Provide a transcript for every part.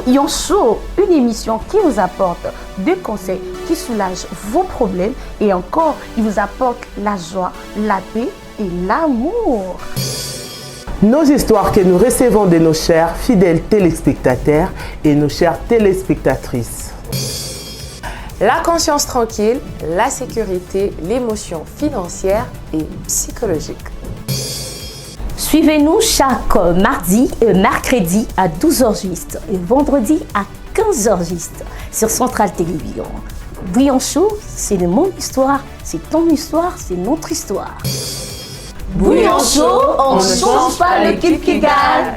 Bouillon Show, une émission qui vous apporte des conseils qui soulagent vos problèmes et encore, il vous apporte la joie, la paix et l'amour. Nos histoires que nous recevons de nos chers fidèles téléspectateurs et nos chères téléspectatrices. La conscience tranquille, la sécurité, l'émotion financière et psychologique. Suivez-nous chaque mardi et mercredi à 12h juste et vendredi à 15h juste sur Centrale Télévision. Bouillon Show, c'est de mon histoire, c'est ton histoire, c'est notre histoire. Bouillon Show, on ne change pas l'équipe qui gagne.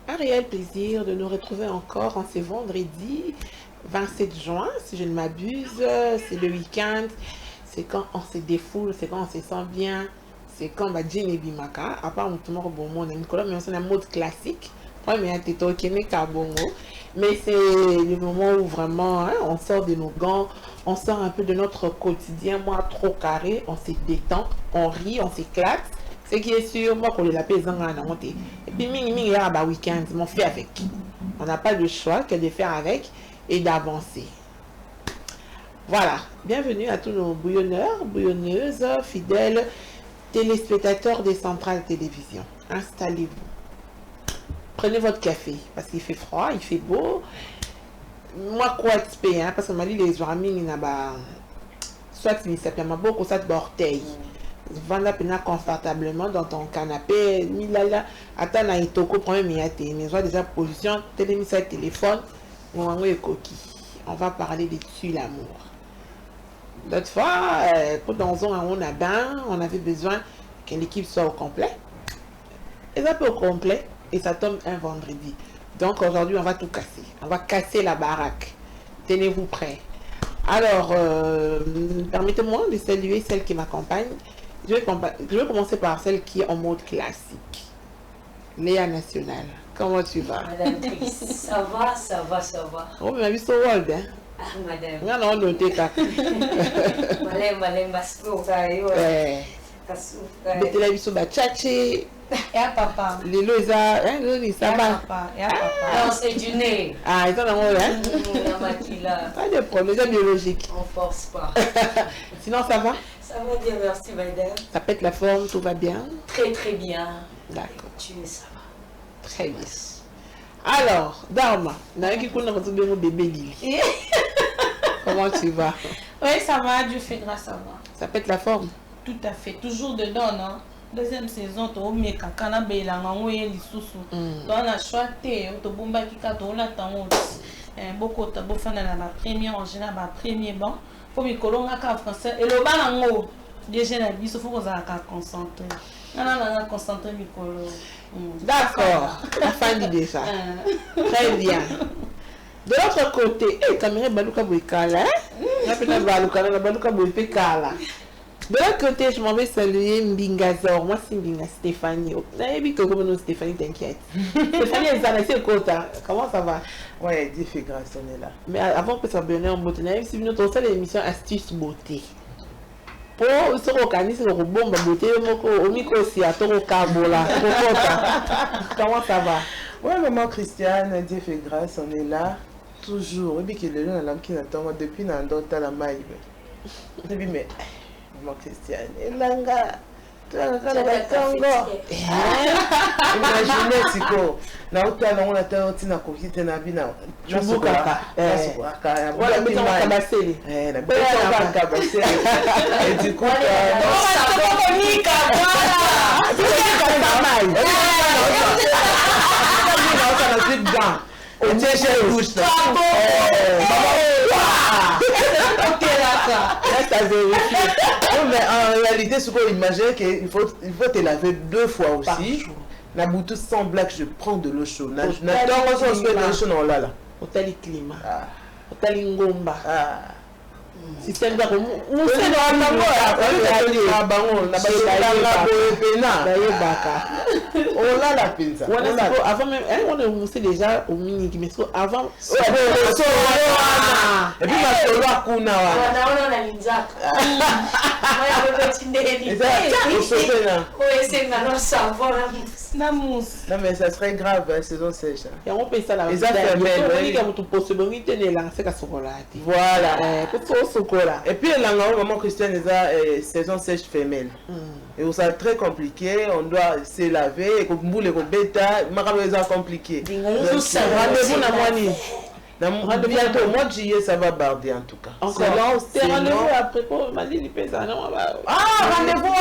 Un réel plaisir de nous retrouver encore en ce vendredi 27 juin, si je ne m'abuse. C'est le week-end, c'est quand on se défoule, c'est quand on se sent bien, c'est quand Jean et Bimaka, à part mon bon monde, Nicolas, mais on est en mode classique. Mais c'est le moment où vraiment on sort de nos gants, on sort un peu de notre quotidien, moi trop carré, on se détend, on rit, on s'éclate. Ce qui est sûr, moi, qu'on les appelle et puis, il y a un week-end, on fait avec. On n'a pas le choix que de faire avec et d'avancer. Voilà. Bienvenue à tous nos bouillonneurs, bouillonneuses, fidèles téléspectateurs des Centrales Télévision. Installez-vous. Prenez votre café, parce qu'il fait froid, il fait beau. Moi, quoi, parce que m'a dit les oramines, soit il s'appelle ma beaucoup, soit d'orteil. Vendre confortablement dans ton canapé, attends, mais soit déjà position, téléphone, on va parler de dessus l'amour. D'autres fois, dans un bain, on avait besoin que l'équipe soit au complet. Et ça peut au complet, et ça tombe un vendredi. Donc aujourd'hui, on va tout casser. On va casser la baraque. Tenez-vous prêts. Alors, permettez-moi de saluer celle qui m'accompagne. Je vais commencer par celle qui est en mode classique. Léa National, comment tu vas? Madame Chris, ça va. Oh, mais ma vie, c'est world, hein? Ah, madame. Non, non, t'es cap. Malem, basouka, yo. Kasuka. Mais t'es la vie sur ma tchatché. Ya papa. Les loza, hein, ça va. Ya papa. Non, c'est du nez. Ah, ils sont dans mon hein? Ya makila. Pas de problème, c'est biologique. On force pas. Sinon, ça va? Ça va bien, merci, madame. Ça pète la forme, tout va bien? Très, très bien. D'accord. Tu ça va. Très bien. Alors, Dharma, qui connaît mon bébé Lily. Comment tu vas? Oui, ça va, Dieu fait grâce, ça va. Ça pète la forme? Tout à fait, toujours dedans, non? Deuxième saison, tu as mis Kakana Beilanga, on est l'issoussou. Tu as choisi, tu as bomba qui a ton beaucoup de beaux fans dans la première, en général, la première banc. Faut me coller en français. Et le balango, déjà, il faut qu'on s'accorde concentrer. Non, concentrer, Mikolo. D'accord, la fin d'idée ça. Très bien. De l'autre côté, caméra Baluka Boukala, de l'autre côté, je m'en vais saluer Mbingazor. Moi, c'est Mbinga Stéphanie. Vous avez vu comment Stéphanie t'inquiète. Stéphanie, elle s'en est Kota. Comment ça va? Ouais, Dieu fait grâce, on est là. Mais avant que ça vienne en beauté, si nous avons l'émission Astuce Beauté. Pour se organiser le robot, beauté, au micro aussi, à Toro Kabola. Comment ça va? Ouais, maman Christiane, Dieu fait grâce, on est là. Toujours. Et puis qu'il est là, qui attend depuis dans la maille. Et puis, mais. Maman Christiane, Elanga, tu as le Congo. Imaginez, Tiko. Là où tu as on a été na kokite na bina. Tu vois kaka. Voilà, mais on va cabasser. La bête on va cabasser. Et du coup, mais en réalité, ce qu'on imagine qu'il faut te laver 2 fois aussi. La bouteille sans blague, je prends de l'eau chaude. Hôtel climat. Hôtel Ngomba. Système d'ako. On sait dans la bango, na on a la pinza. Avant même, on est moussé déjà au mini mais avant. Et puis ma solo kuna wa. On a l'inzak. Moi ya betindeli. Na mousse. Non mais ça serait grave saison sèche. Et on peut ça là. Et ça fait belle. Voilà. Et puis l'anglais vraiment Christian saison sèche femelle. Et ça très compliqué, on doit se laver et comme boule comme bêta, c'est compliqué. Rendez-vous na moini. Bientôt au mois de juillet ça va barder en tout cas. C'est rendez-vous après pour m'a dit ça non rendez-vous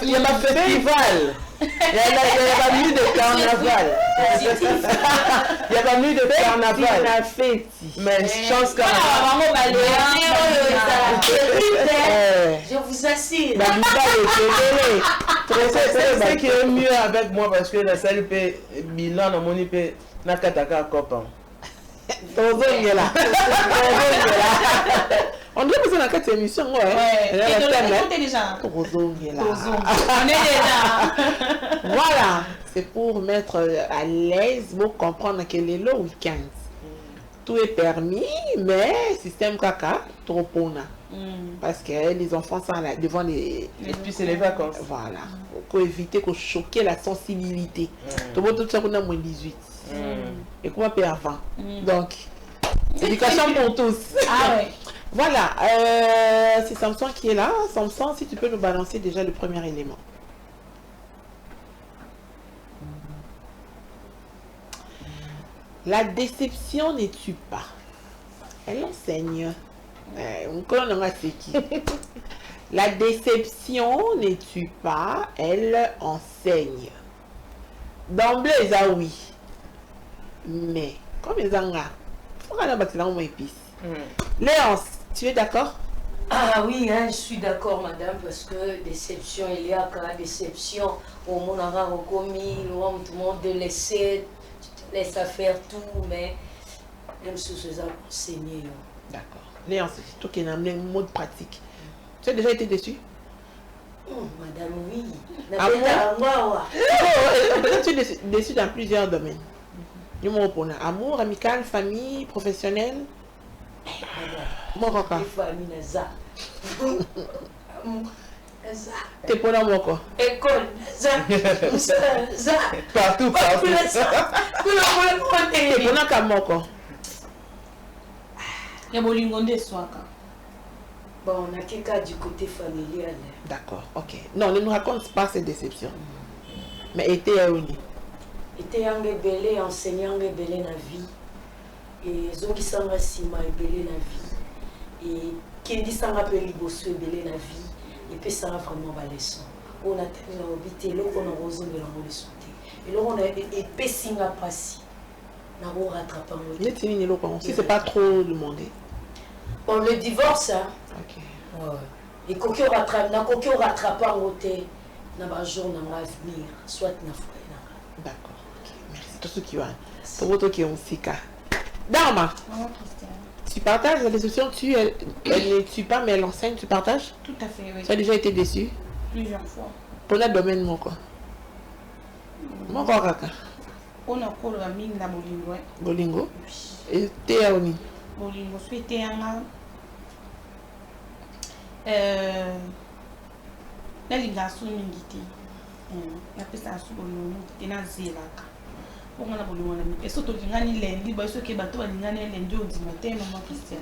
il y a ma festival. Il y a pas nuit de carnaval. Il y a pas nuit de carnaval. Mais chance quand je vous assure. C'est qui est mieux avec moi parce que la salle peut bilan dans mon IP na kataka copain. On dirait que c'est dans cette émission, ouais. On est déjà. Voilà, c'est pour mettre à l'aise, pour comprendre que le week-end, tout est permis, mais système caca, trop pona. Parce que les enfants sont là devant les... Et puis c'est les vacances. Voilà, pour éviter de choquer la sensibilité. Tout le monde tout ça qu'on a moins 18. Et comment payer avant. Donc, éducation pour tous. Ah ouais. Voilà, c'est Samson qui est là. Samson, si tu peux nous balancer déjà le premier élément. La déception ne tue pas. Elle enseigne. La déception ne tue pas, elle enseigne. D'emblée, ça oui. Mais, comme les Angas, il faut qu'on ait bâti là au épice. Léonce, tu es d'accord? Ah oui, hein, je suis d'accord, madame, parce que déception, il y a quand même déception. Au monde a recommis, tout le monde te laisse faire tout, mais même sous ce enseigné. D'accord. Léonce, toi qui as amené un mode pratique. Tu as déjà été déçu? Madame, oui. Peut-être tu es déçu dans plusieurs domaines. Amour, amical, famille, professionnel. Mon coca. T'es pour moi quoi? École. Partout. T'es pour moi quoi? Il y a bolingo de soaka. Bon, on a quelqu'un du côté familial. D'accord, ok. Non, ne nous raconte pas ces déceptions. Mais était à uni. Était un belé, enseignant belé na vie. Et zongi sanga sima belé na vie. Et kendi sanga peli bosso belé na vie. Et puis ça a vraiment la leçon. On a tenu à obiter, l'eau qu'on a rosé de la leçon. Et là on a épais singa passi. Na ro rattrape un si c'est pas trop demandé. Bon, le divorce, hein. Ok. Ouais. Et coquille rattrape, na coquille rattrape en côté, na ba jour na avenir, soit na foi na. D'accord. Ok. Merci tout ce qui va. Pour votre qui ont sika. Dama. Tu partages la déception, elle ne tue pas, mais elle enseigne, tu partages? Tout à fait, oui. Tu as déjà été déçu? Plusieurs fois. Pour le domaine, mon quoi? Mon quoi, kaka? On a encore la mine na bolingo. Bolingo? Et t'es à Oni? Bolingo, souhaité un la ligaso mingiti. La pesa su bolingo, tena zelaka. On a bolingo na mi. Et surtout ngani lendi, ba so ke bato balingani lendi au dimanche, maman Christian.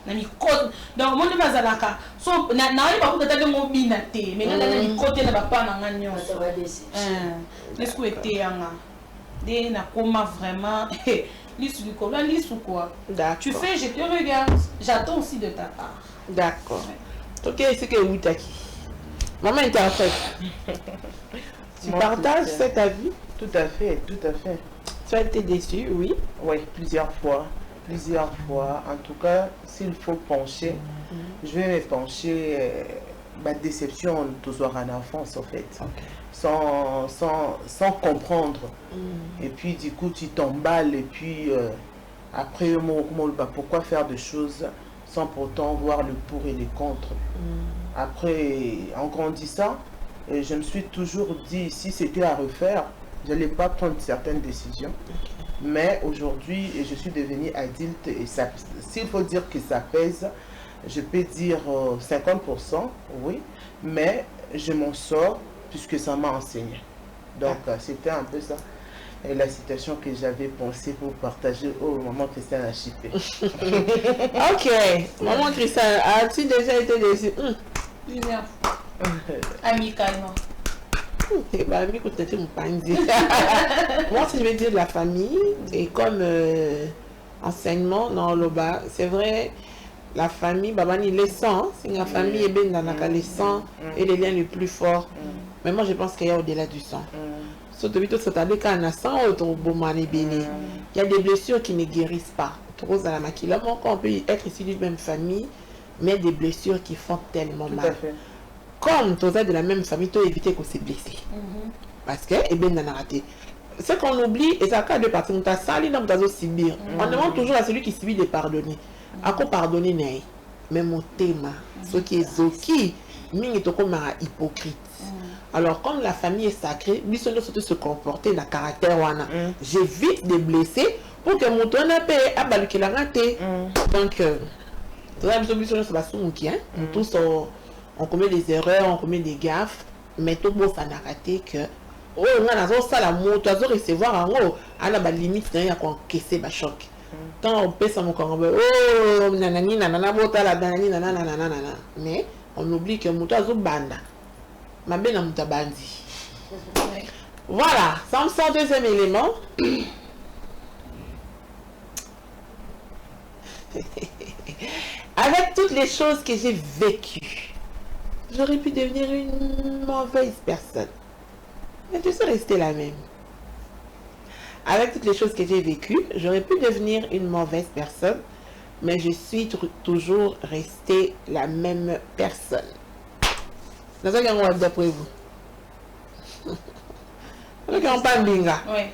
Na mi code. Donc mon bazalaka. So na ba ko tata ngo bina te, mais ngana na mi côté na papa na ngani nyonso. Laisse ko été anga. De na koma vraiment l'issue du quoi, tu fais, je te regarde, j'attends aussi de ta part. D'accord. Ok, c'est que Outaki. Maman interprète. Tu partages cet avis? Tout à fait, tout à fait. Tu as été déçu, oui? Oui, plusieurs fois. En tout cas, s'il faut pencher, je vais me pencher. Ma déception, toujours en enfance, en fait. Okay. Sans comprendre. Et puis du coup tu t'emballes et puis après pourquoi faire des choses sans pourtant voir le pour et les contre. Après, en grandissant, je me suis toujours dit, si c'était à refaire, je n'allais pas prendre certaines décisions. Mais aujourd'hui, je suis devenue adulte et s'il faut dire que ça pèse, je peux dire 50%, oui, mais je m'en sors puisque ça m'a enseigné. Donc, c'était un peu ça. Et la citation que j'avais pensé pour partager au moment Christiane a chippé. Ok, maman Christiane, as-tu déjà été déçue? Plusieurs fois. Amicalement. Eh ben, écoute, tu me dis. Moi, si je vais dire de la famille, et comme enseignement dans l'Oba, c'est vrai, la famille, babani les sangs, c'est la famille est bien dans les sangs et les liens les plus forts. Mais moi, je pense qu'il y a au-delà du sang. Surtout, il y a des blessures qui ne guérissent pas. On peut être issu d'une même famille, mais des blessures qui font tellement Tout mal. à fait. Comme tu es de la même famille, tu dois éviter qu'on s'est blessé. Parce que, eh bien, on a raté. Ce qu'on oublie, et ça cas de partir, on t'a sali, on t'a subir. On demande toujours à celui qui subit de pardonner. À quoi pardonner, n'est? Mais mon thème, ce qui est zoki, ming est comme un hypocrite. Alors, comme la famille est sacrée, lui seul surtout se comporter dans le caractère. J'évite de blesser pour que mon tour n'a pas abaluqué la raté. Donc, tout ça, tous on commet des erreurs, on commet des gaffes, mais tout le monde a raté que oh, on a ça la moto, on a recevoir en haut, on a des limites, on a encaissé le choc. Quand on pèse mon corps, oh, nanani, nanana, bota la nanani, nanana, nanana, mais on oublie que moto a banda. Ma belle a muta bandi. Voilà, ça me sent deuxième élément. Avec toutes les choses que j'ai vécues, j'aurais pu devenir une mauvaise personne. Mais je suis restée la même. Avec toutes les choses que j'ai vécues, j'aurais pu devenir une mauvaise personne, mais je suis toujours restée la même personne. Dans un gang d'après vous. Le gang pas binga. Oui.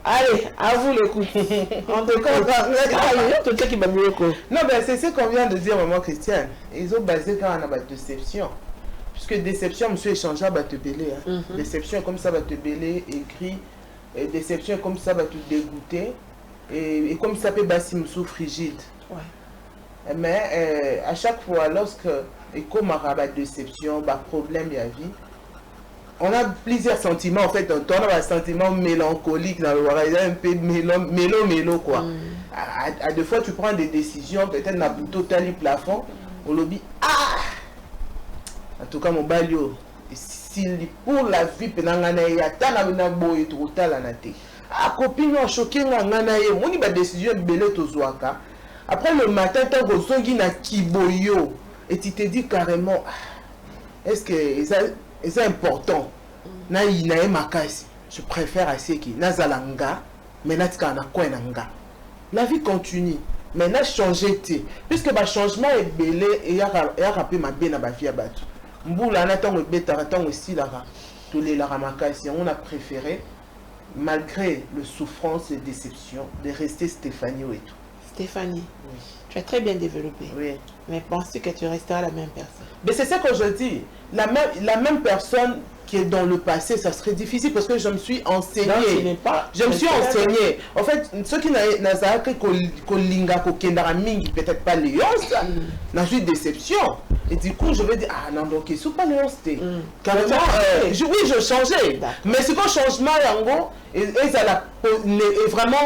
Allez, à vous le coup. En tout cas, non, ben c'est ce qu'on vient de dire, maman Christiane. Ils ont basé quand on a la déception. Puisque déception, monsieur échangea, va te belé. Déception, comme ça, va te belé, écrit. Et déception, comme ça, va te dégoûter. Et comme ça, peut bassi monsieur frigide. Ouais. Mais à chaque fois, lorsque, et comme on a la déception, problème, il y a vie. On a plusieurs sentiments en fait. On a un sentiment mélancolique, il y a un peu mélo quoi. À deux fois tu prends des décisions, peut-être dans le total plafond, au lobby. Ah! En tout cas mon balio, pour la vie penangana ya tana na boy total anate. Ah copine on choqué ngana ye, moni ba décision belé tozwaka. Après le matin tu gozongi na kiboyo et tu te dis carrément est-ce que ça c'est important. Je préfère assez qui nazalanga, mais natika na quoi nanga. La vie continue. Mais n'a changé puisque le changement est belé et y a rappelé ma bien à ma vie à battu. Mboula n'attend le bêta attend aussi la tous les laramakaisi. On a préféré malgré le souffrance et déception de rester Stéphanie et tout. Stéphanie, oui. Tu as très bien développé. Oui. Mais penses-tu que tu resteras la même personne? Mais c'est ça que je dis. La même personne qui est dans le passé, ça serait difficile parce que je me suis enseignée. Je me suis enseignée. En fait, ceux qui n'ont pas peut-être pas Léon, n'a eu déception. Et du coup, je vais dire, ah non, donc ils ne sont pas Léon. Carrément, oui, je changeais. Mais ce changement, est vraiment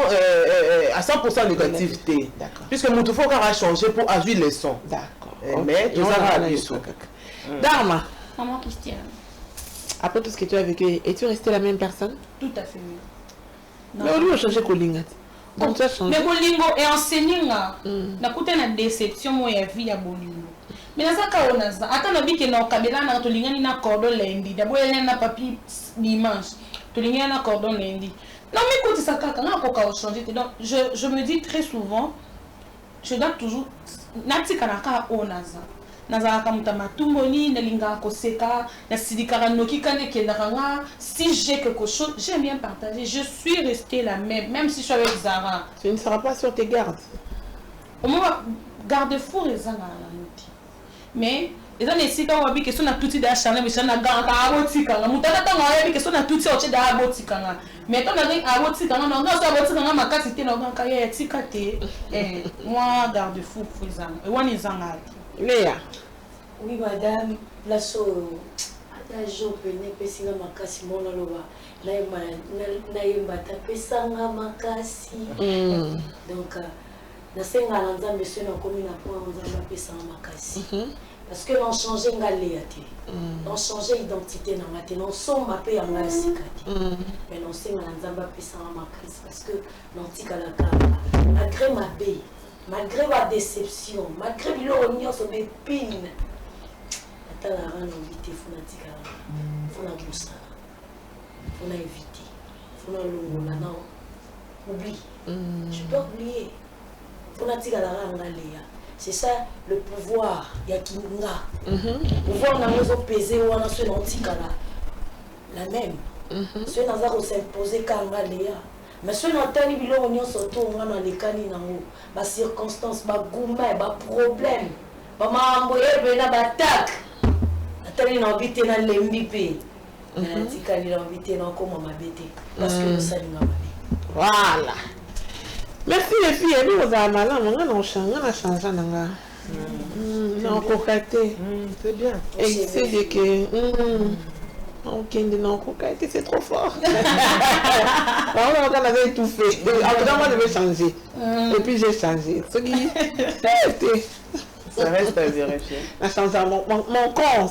à 100% négativité. Puisque mon faut qu'on a changé pour avoir les sons. D'accord. Mais tout ça va aller. Darma. Maman Christiane. Après tout ce que tu as vécu, es-tu restée la même personne? Tout à fait. Mais au lieu de changer Kolinga. Donc tu as changé. Mais Bolingo est enseigné. Na kuta na déception moi ya vie ya Bolingo. Mais nazaka onaza. Ata na biki na okabela na tolingani na cordon lundi. D'abord elle na papier dimanche. Tolingani na cordon lundi. Non mais écoute ça kaka na ko ka changer. Donc je me dis très souvent je dois toujours natika na ka onaza. Nazalaka mutamatumoni nalinga koseka na sidikara noki kane kendanga. Si j'ai quelque chose j'aime bien partager. Je suis restée la même si je suis avec Zara. Tu ne seras pas sur tes gardes. Au moment garde-fou ezanga na muti mais eza na esika wabi ke so na tuti da chana mais chana ganga abotikanga mutata tanga wabi ke so na tuti oche da abotikanga mais to na ring abotikanga na ngaso abotikanga makasi te na ganga ya tika te moi garde-fou pour ezanga e wani ezanga Léa. Oui, madame, la so. Ata jo pene pesinga makasi mona loba. Na yemba ta pesanga makasi. Donc na senga na nzambe so na komi na point nzambe pesanga makasi. Parce que l'on change ngalé ate. On change identité na maté, on somba pe yanga sikati. Mais non senga na nzambe pesanga makasi parce que l'antika la kaba. Malgré ma bé, malgré ma déception, malgré l'union sur mes pines. Attends la rendre invité, faut na tika. Faut na boussa. Faut na éviter. Faut na longola non. Oublie. Je dois oublier. Faut na tika la rendre Léa. C'est ça le pouvoir yakinga. Pouvoir na mozo peser ou na ce nantika là. La même. Ce naza ko s'imposer kanga Léa. Mais ce n'entend biloko nyonso to ngana lekani nango ba circonstance ba gouma ba problème ba mambo yebe na batak atali na obité na lembi pe na tikali na obité na koma mabete parce que ça linga mabe. Voilà. Merci les filles, nous vous avons malin, on a changé nanga. Non, cocaté. C'est bien. Et c'est de que ok, non, cocaté, c'est trop fort. On avait tout fait. Après, moi, je vais changer. Et puis, j'ai changé. Ce qui ça reste à vérifier. On a changé mon cons.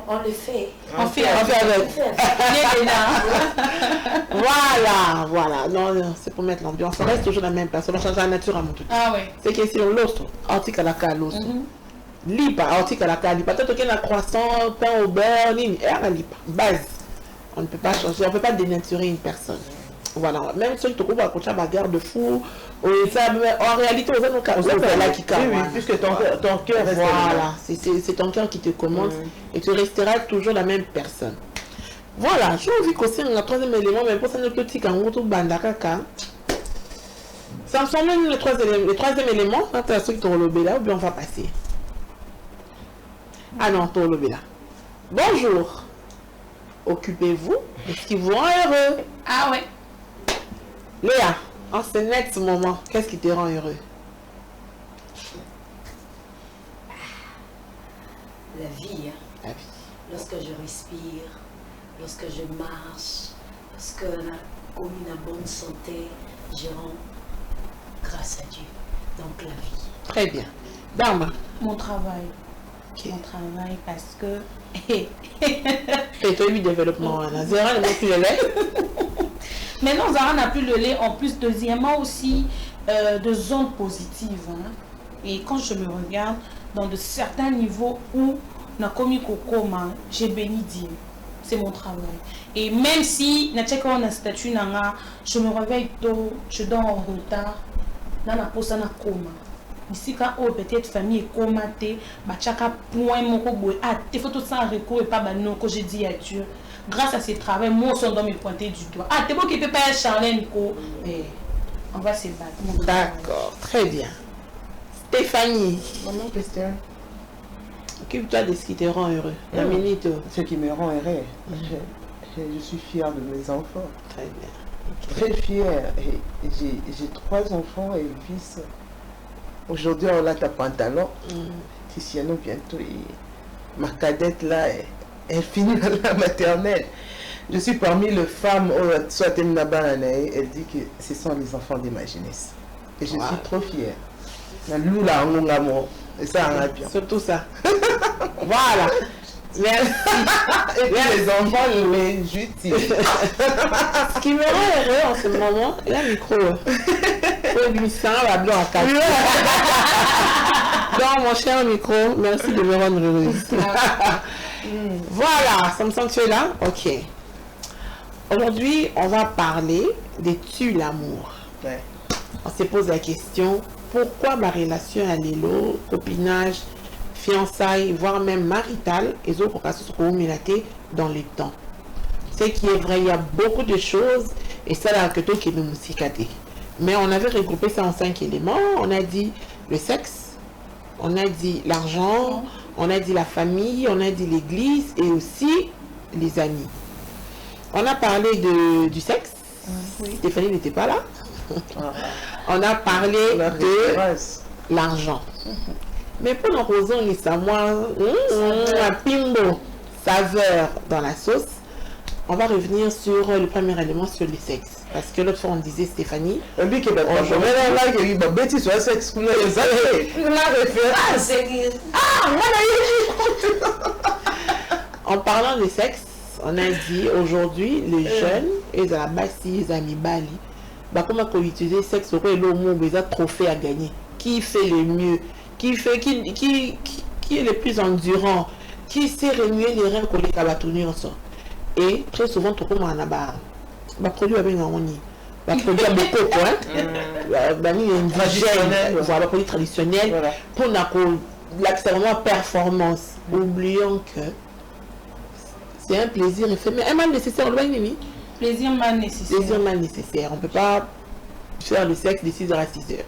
On le fait. On fait avec. Voilà. Non, c'est pour mettre l'ambiance. On reste toujours la même personne. On change la nature à mon tout. Ah oui. C'est que si on l'osse, article à la calosse. Lipa, article à la calosse. Peut-être qu'il y a un croissant, pain au beurre, lipa. Base. On ne peut pas changer, on ne peut pas dénaturer une personne. Voilà, même ceux qui te coupent à côté de la garde-fou, en réalité, on va là qui oui, puisque ton cœur reste. Voilà, c'est ton cœur qui te commande et tu resteras toujours la même personne. Voilà, j'ai envie qu'aussi un troisième élément, mais pour ça, notre petit kangourou bandakaka. Ça me semble le troisième élément, quand tu as ceux qui te relobent là, ou bien on va passer. Ah non, te relobent là. Bonjour. Occupez-vous de ce qui vous rend heureux. Ah ouais. Léa, en ce next moment, qu'est-ce qui te rend heureux? La vie, hein. La vie. Lorsque je respire, lorsque je marche, lorsque comme une bonne santé, je rends grâce à Dieu. Donc la vie. Très bien. Dama. Mon travail. Okay. Mon travail parce que... Et toi, du développement, Zara n'a plus le lait. Maintenant, Zara n'a plus le lait. En plus, deuxièmement aussi, de zones positives. Hein. Et quand je me regarde dans de certains niveaux où on a commis Kokoma, j'ai béni Dieu. C'est mon travail. Et même si on a un statut, je me réveille tôt, je dors en retard, je ne coma. Ici, quand peut-être famille est comatée, chacun point mon il faut tout ça en recours et pas non que j'ai dit à Dieu. Grâce à ce travail, moi, son doigt me pointé du doigt. Ah, t'es beau qui peut pas être Charlène, mais on va se battre. D'accord, très bien. Stéphanie. Maman Christian. Occupe-toi de ce qui te rend heureux. La minute. Ce qui me rend heureux. Je suis fière de mes enfants. Très bien. Très fière. J'ai 3 enfants et une fils. Aujourd'hui, on a ta pantalon. Tiziano bientôt. Ma cadette là, elle finit la maternelle. Je suis parmi les femmes, soit elle dit que ce sont les enfants de ma jeunesse. Et je suis trop fière. Et ça en a bien. Surtout ça. Voilà. Merci. Et puis les enfants, les j'utilise. Ce qui me rend heureux en ce moment, il y a un micro. Faut lui ça la blanc à 4. Donc mon cher micro, merci de me rendre heureuse. Voilà, ça me semble que tu es là. Ok. Aujourd'hui, on va parler des tue l'amour. Ouais. On se pose la question, pourquoi ma relation à l'élo, copinage, fiançailles, voire même maritale, et autres dans les temps. Ce qui est vrai, il y a beaucoup de choses, et ça là que toi qui nous musicate. Mais on avait regroupé ça en 5 éléments. On a dit le sexe, on a dit l'argent, on a dit la famille, on a dit l'église et aussi les amis. On a parlé du sexe. Stéphanie n'était pas là. On a parlé de l'argent. Mais pour nos raisons, les samois, un pimbo, saveur dans la sauce, on va revenir sur le premier élément, sur le sexe. Parce que l'autre fois, on disait Stéphanie. En parlant de sexe, on a dit aujourd'hui, les jeunes, ils ont la base, ils ont mis Bali. Comment on utilise le sexe pour le monde, ils ont trophée à gagner. Qui fait le mieux? Qui est le plus endurant? Qui sait remuer les reins pour les cabatounis ensemble? Et très souvent, tout le monde en a barre. Les produits avec un produit à beaucoup, voilà, produit traditionnel pour l'extrêmement performance. Oublions que c'est un plaisir éphémère, un mal nécessaire, plaisir mal nécessaire. Plaisir mal nécessaire. On ne peut pas faire le sexe de 6h à 6h.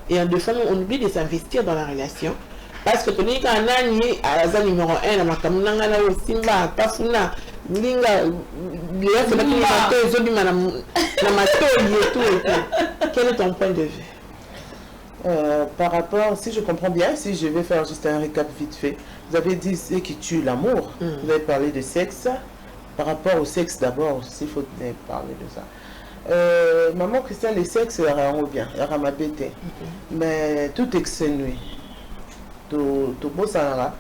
Et en deux femmes, on oublie de s'investir dans la relation. Parce que tu n'es qu'un an, à numéro 1, à ma camouna, au Simba, Tafuna, Linga, quel est ton point de vue? Par rapport, si je comprends bien, si je vais faire juste un récap vite fait, vous avez dit ce qui tue l'amour, vous avez parlé de sexe, par rapport au sexe d'abord, s'il faut parler de ça. Maman Christiane, le sexe, il y aura bien, il y aura ma bête, mais tout exténué, tout beau ça,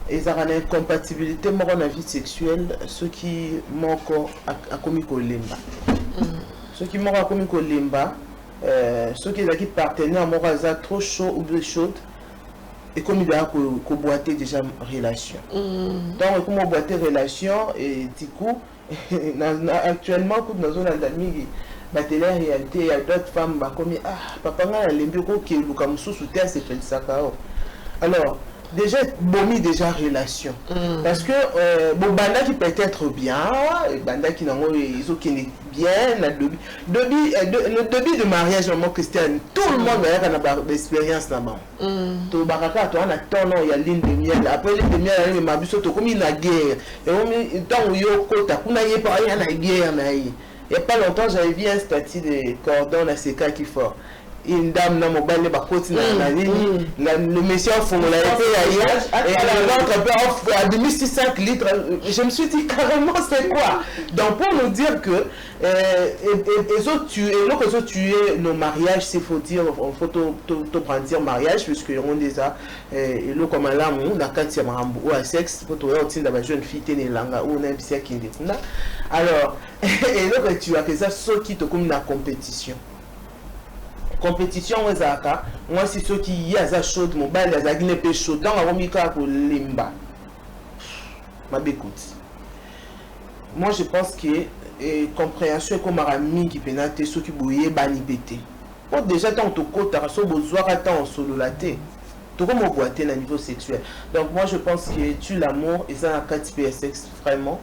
ils ont une incompatibilité dans la vie sexuelle, ceux qui manquent à commis limba. Ceux qui manquent à commis limba, ceux qui ont partenaires amoureux trop chaud ou peu chaude, et comme il y a boiter déjà relation. Donc, comme on boiter relation, et du coup, actuellement, dans zone d'Almi, la réalité, il y a d'autres femmes qui papa a l'embio qui est le camusou sous terre, c'est fait ça. Alors, déjà, bomi déjà relation. Parce que bon banda qui peut être bien, banda qui n'a qui n'est bien, le début de mariage maman Christiane, tout le monde a une expérience là-bas. To baraka to ana tono ya ligne de miel, après ligne de miel il m'a biso to comme il a guerre. Et tant yo kota kuna yé pas y a na guerre na yi. Il y a pas longtemps j'avais vu un statut de cordon à CK qui fort. Une dame dans mon bain de côté la ligne, le monsieur a fondé la été et à 2600 litres. Je me suis dit carrément c'est quoi? Donc pour nous dire que les autres tuer nos mariages, s'il faut dire, il faut tout prendre mariage puisque on déjà le comme l'amour, la carte ou à sexe, pour toi aussi la jeune fille tenir langa ou même si qui est alors et donc tu as que ça ceux qui te comme la compétition. Compétition moi c'est ceux qui y a ça chaud mon bal les agnes peu chaud dans la romika pour limba ma bécoute moi je pense que compréhension comme ami qui pénate ceux qui bouillé bani pété oh déjà tant to côté so besoin attend solo la té tout comme boiter à niveau sexuel donc moi je pense que tu l'amour et ça a 4 PSX vraiment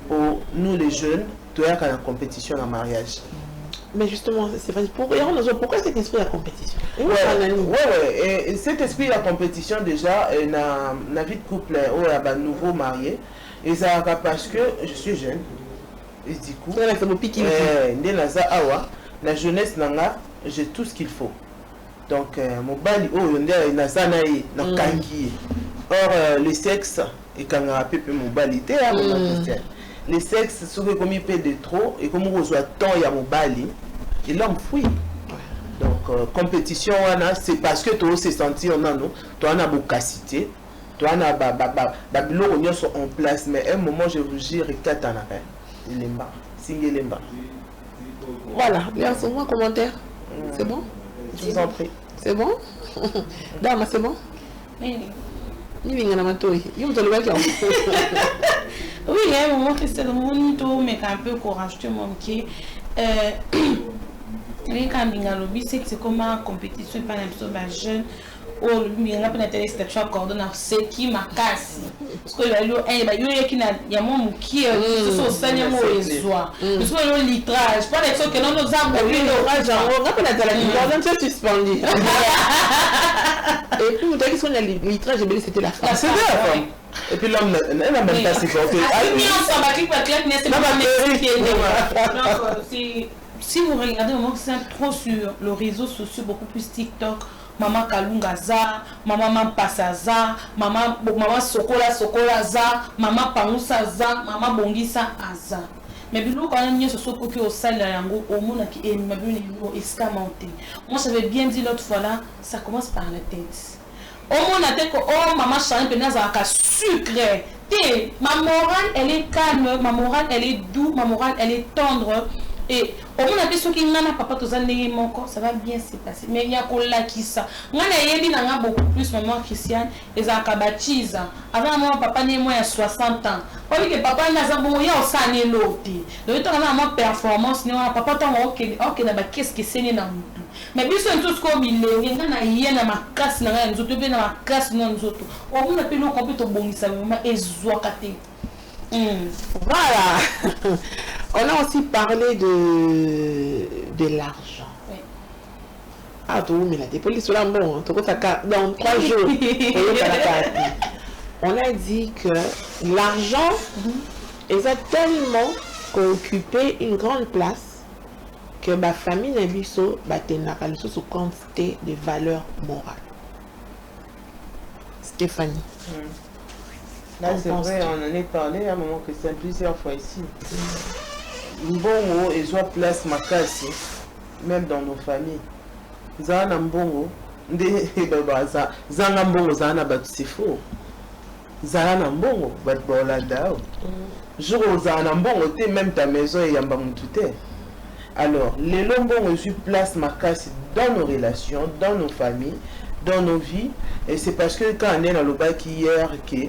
pour nous les jeunes tu as la compétition en mariage. Mais justement, Stéphanie, pourquoi cet esprit de la compétition? Et cet esprit de la compétition, déjà, dans la vie de couple, où il y a un nouveau marié, et ça parce que je suis jeune, et du coup, la jeunesse, j'ai tout ce qu'il faut. Donc, mon bali, or, le sexe, et quand on a peu mon bali, les sexes sont comme il paie de trop et comme on reçoit tant il y a mon bali et l'homme fuit donc compétition c'est parce que toi c'est senti on a nous toi on a beaucoup cité toi on a babylone sont en place mais à un moment je vous jure 4 ans après lemba signer lemba voilà merci moi commentaire c'est bon je vous en prie c'est bon dame c'est bon oui ni vingana matoi yo to le baki oui, il y a un moment que c'est le monde mais un peu courageux, qui c'est comme une compétition par exemple jeune oyo olobi nga mpe na téléspectation acordona seki makasi parceke yoyeki ya mwa mokie soso osali yango ezwa parceke yo litrage mpo na soki nono oza yango nga mpe nazala litrage nse suspendi et puis moto ayaki soki na litrage ebele c'était la femme. C'était la femme. Et puis l'homme n'a même pas supporté. Si vous regardez vraiment c'est trop sur le réseau social, beaucoup plus TikTok, maman Kalunga za, maman Mampasa za, maman Sokola za, maman Pangusa za, maman Bongisa aza. Mais bien quand on est sur au salle yango au monde qui est escamonté. Moi j'avais bien dit l'autre fois là, ça commence par la tête. Au monde a dit que oh maman Charline Penaza a sucré. Ma morale elle est calme, ma morale elle est douce, ma morale elle est tendre. Et au moins a ceux qui n'ont pas tous les mon corps, ça va bien se passer. Mais il y a que qui ça. Moi n'a beaucoup plus maman Christiane et ça baptise. Avant mon papa né moi à 60 ans. On dit que papa n'a pas bon il y a ça né l'autre. Donc quand on a performance non papa tant OK na qu'est-ce que c'est na mutu. Mais bien sûr tout ce qu'on il na yé na makasi na nzoto be na makasi na nzoto. On a pe no compte bongisa vraiment ezwakate. Voilà. On a aussi parlé de l'argent. Oui. Ah, tout mais la police là bon, dans 3 jours. On a dit que l'argent est tellement occupé une grande place que ma famille n'a vu ça, sous quantité de valeurs morales. Stéphanie. Là, c'est vrai, on en est parlé à un moment que c'est plusieurs fois ici. Mbongo, ils ont place makasi, même dans nos familles. Zana mbongo, zana mbongo, zana batusifo. Zana mbongo, batbolada. Jour où zana mbongo, t'es même ta maison et yamba mutute. Alors, les lombongo, ils ont place makasi dans nos relations, dans nos familles, dans nos vies. Et c'est parce que quand on est dans le bac hier, que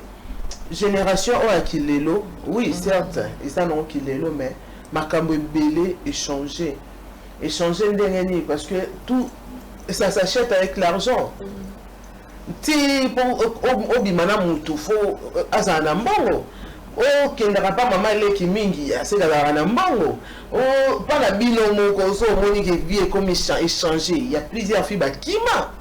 génération a Kilelo, oui certes, et ça non Kilelo, mais Makambo Belé échanger dernier parce que tout ça s'achète avec l'argent. Ti pour obimana mutu fo azana mbongo. Oh kendra pas maman leki mingi c'est la mbongo. Oh pas la bino moko so moni que vie comme échanger. Il y a plusieurs filles bakima.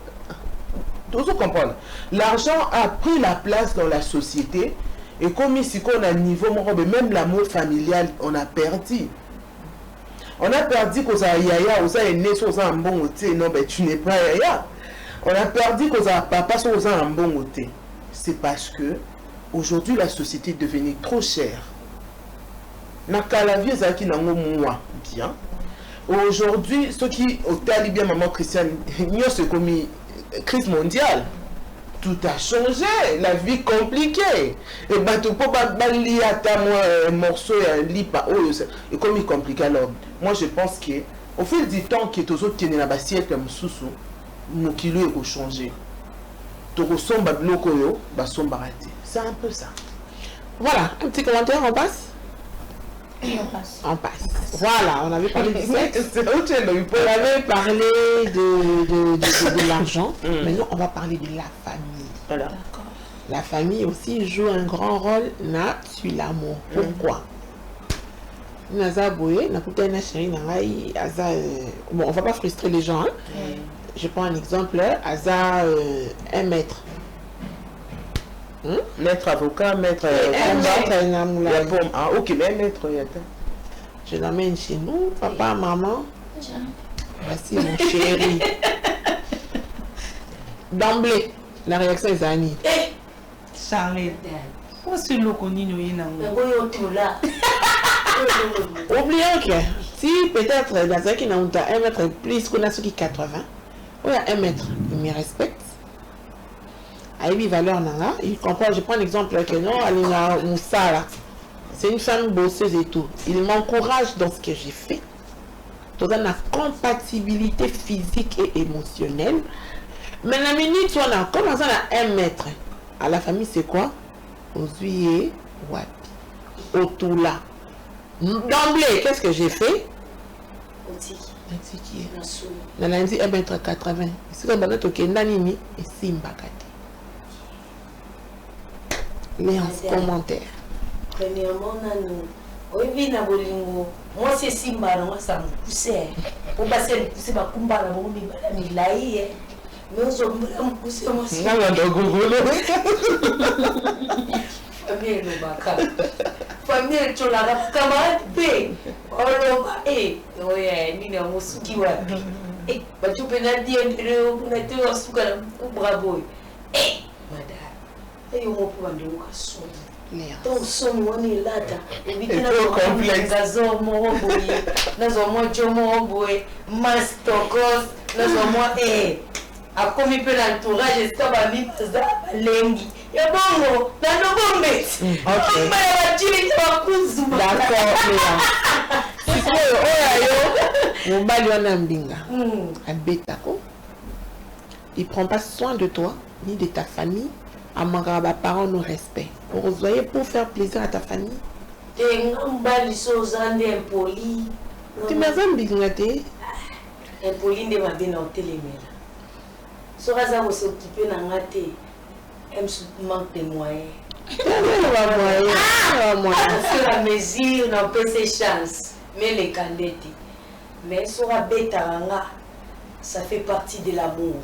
Tout se comprendre. L'argent a pris la place dans la société et comme ici qu'on a niveau même l'amour familial on a perdu. On a perdu qu'on a yaya, on a né sur un bon côté, non ben tu n'es pas yaya. On a perdu qu'on a papa sur un bon côté. C'est parce que aujourd'hui la société est devenue trop chère. Nakala vie qui n'a moi bien. Aujourd'hui ceux qui au talibien maman Christiane, nous c'est comme crise mondiale, tout a changé, la vie compliquée. Et bah tu peux pas balayer à ta un morceau et un lit pas et comme il complique alors. Moi je pense que au fil du temps que tous autres tiennent la bassiette comme sous nos kilos ont changé. Tu ressens bah bloco yo bah sont baraté. C'est un peu ça. Voilà, un petit commentaire, on passe. On passe. Voilà, on avait parlé du sexe. On avait parlé de l'argent. Maintenant, on va parler de la famille. Voilà. La famille aussi joue un grand rôle sur l'amour. Pourquoi? Bon, on va pas frustrer les gens. Hein? Je prends un exemple. Aza, un maître. Maître avocat, maître ah ok, mais maître je l'emmène chez nous, papa, maman. Voici mon chéri. D'emblée, la réaction est Annie. Charlotte, où est-ce que l'on connaît nous? Oublions que si peut-être dans un qui n'a pas 1 mètre plus qu'on a ceux qui 80, ou à 1 mètre, il me respecte. Aïe valeur nana, il comprend, je prends l'exemple que non, Alina Moussala, c'est une femme bosseuse et tout. Il m'encourage dans ce que j'ai fait. Dans la compatibilité physique et émotionnelle. Mais la minute on a commencé à 1 mètre. À la famille c'est quoi? Ozuye Wapi. Otula. D'emblée, qu'est-ce que j'ai fait? Nancy qui est na solo Nancy 1m80. C'est comme ça que Nani et Simbakate. Mais en commentaire. premièrement nanu oyebi na bolingo mwasi esimba na mwasi amokuse po basi alikuse bakumbana bango mibala milai ye me ozombola mokuse mwasi famille elobaka famille etolaka camarade mpe oloba oya nini yango suki wapi bato mpena diendena te wasuka na bravo madame eyo mo mpo bandekoka soni donc soni wana elata ebitinazo moko boye nazwa mwa jo moko boye mastokos nazwa mwa akomi mpe na entourage esika bamibaza balengi ya bongo nalobombeti ombaya bajiliki bakuzuma d'accord sikoyo oyo mobali wana mbinga abetako il prend pas soin de toi ni de ta famille amangaka baparents no respect okozoye pour faire plaisir à ta famille te nga mobali so oza nde impoli timaza mbinga te impoli nde mabe na otelemela soki aza koseokipe na nga te manque de moyens au fur et à mesure napesa chance mais lekande te mais soki abetaka nga ça fait partie de l'amour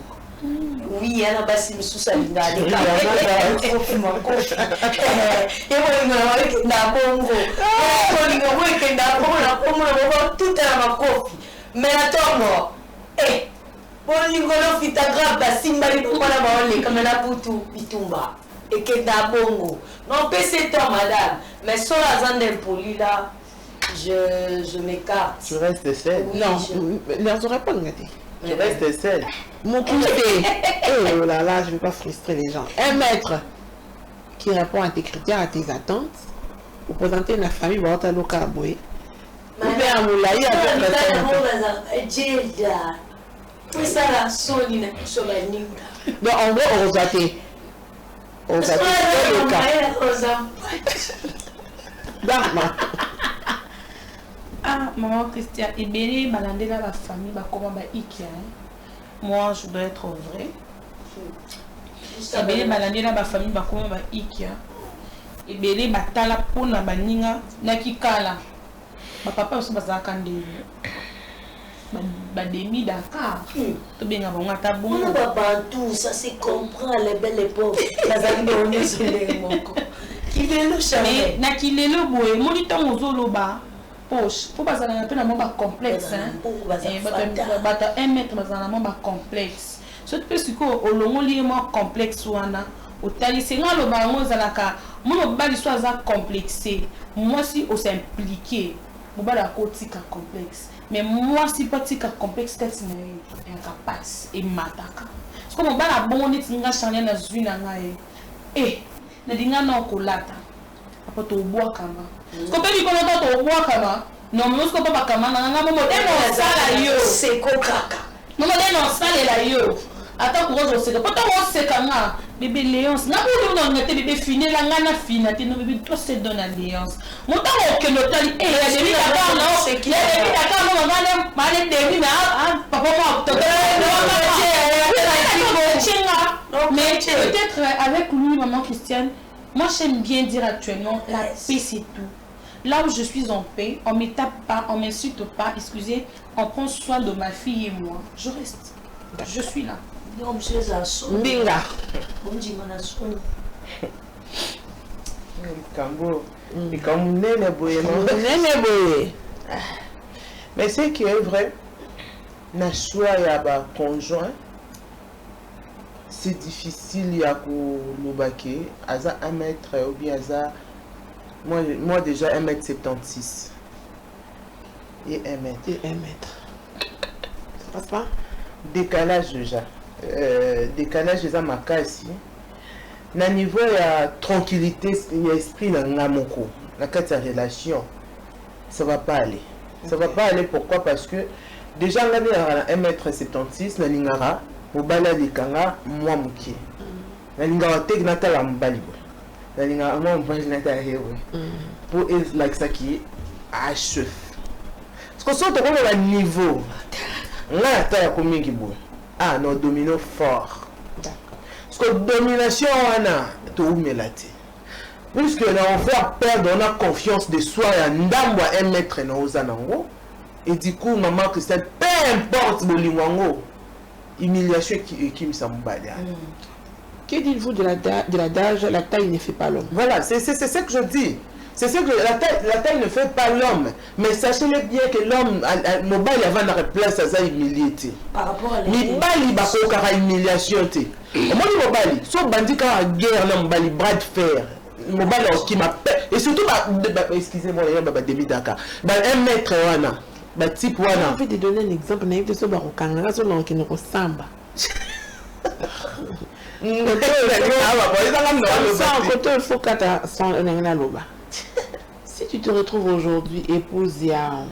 oui yana basi misusu alingaka lekakofi makofi ebolingo na ekenda bongo olingo ngo ekenda bongo na komona bongo tuta na makofi mais na ntongo bolingo lofita grave basimbali bomona baoleka me na putu bitumba ekenda bongo nopesa to madame mais soki aza nde impoli là je m'écarte. Tu restes seule? Oui, non leur répondre ngati. Tu restes seule? Mon poussé. Oh là là, je ne vais pas frustrer les gens. Un maître qui répond à tes critères, à tes attentes, pour présenter la famille, va être à l'Okaraboué. Ou bien à Moulaï, à donc en gros, on va Ah, maman Christian, et bien, balandela la famille, comment ba ikia. Moi, je dois être vrai. Et bien, balandela la famille, comment ba ikia. Et bien, batala pona baninga nakikala. Ba papa aussi bazaka ndé. Ba demi Dakar. To benga bonga ta bon. On va bantou, ça se comprend les belles époques. Bazaki de on sur les moko. Qui veut le charmer. Na kilelo boy, moniteur ozoloba. Poche, faut pas aller un peu dans mon complexe, hein. Bata 1 mètre dans mon complexe. Ce que c'est que au long lié moi complexe ou ana, au tali c'est là le baron zalaka, mon bali soit za complexé. Moi si on s'impliquer, mon bala kotika complexe. Mais moi si pas tika complexe tête n'est incapable et mataka. C'est comme mon bala bon ni tinga changer na zuina ngai. Na dinga na kolata. Apo to bois kama. Quand tu connais pas ton bois kama, non mais on pas kama na nga momo deno sala yo c'est kokaka. Momo deno sala la yo. Attends pour on se que pas on se kanga bébé Léonce. Na pour non ngate bébé fini la nga na fina te no bébé toi se donne alliance. Mon temps que l'hôtel et les demi d'accord non, c'est qui les demi d'accord non nga malé demi na papa moi to mais peut-être avec lui maman Christiane. Moi, j'aime bien dire actuellement, la paix, c'est tout. Là où je suis en paix, on ne me tape pas, on ne m'insulte pas, excusez, on prend soin de ma fille et moi. Je reste. Je suis là. Non, monsieur Zasso. Binga. On dit Manasson. Cambo. Et comme Nene Boye. Mais ce qui est vrai, na choix ya ba conjoint. C'est difficile à Koulobake, Aza 1 mètre ou bien Aza, moi déjà 1m76 et 1 mètre. Et 1 mètre. Ça passe pas? Décalage déjà. Décalage déjà ma cas ici. Na niveau ya tranquillité et esprit na ngamoko, na carte de relation, ça va pas aller. Ça va pas aller pourquoi? Parce que déjà on a 1m76 na lingara. Mobala likanga moi mukie nalinga watek natala mbali nalinga moi mbali natala hewe pour like ça qui achève parce que si tu as un niveau, on a combien qui bout. Ah, non, domino fort. Parce que domination, on a tout mélati. Puisque on va perdre, on a confiance de soi, et on a un maître dans nos. Et du coup, maman Christelle, peu importe le linguango, humiliation qui me semble. Que dites-vous de l'adage, la taille ne fait pas l'homme? Voilà, c'est ce que je dis. C'est ce que la taille ne fait pas l'homme. Mais sachez-le bien que l'homme, mobile avant de replacer ça humilié. Par rapport à la Mibali bako kara humiliation. Moi, mobile, so bandit kara guerre, non, mobile, bras de fer. Mobile qui m'appelle. Et surtout, excusez-moi, début Dakar. Un maître, type J'ai envie de donner un exemple. On a vu ce barokanga, ce nom qui nous ressemble. Si tu te retrouves aujourd'hui épousée à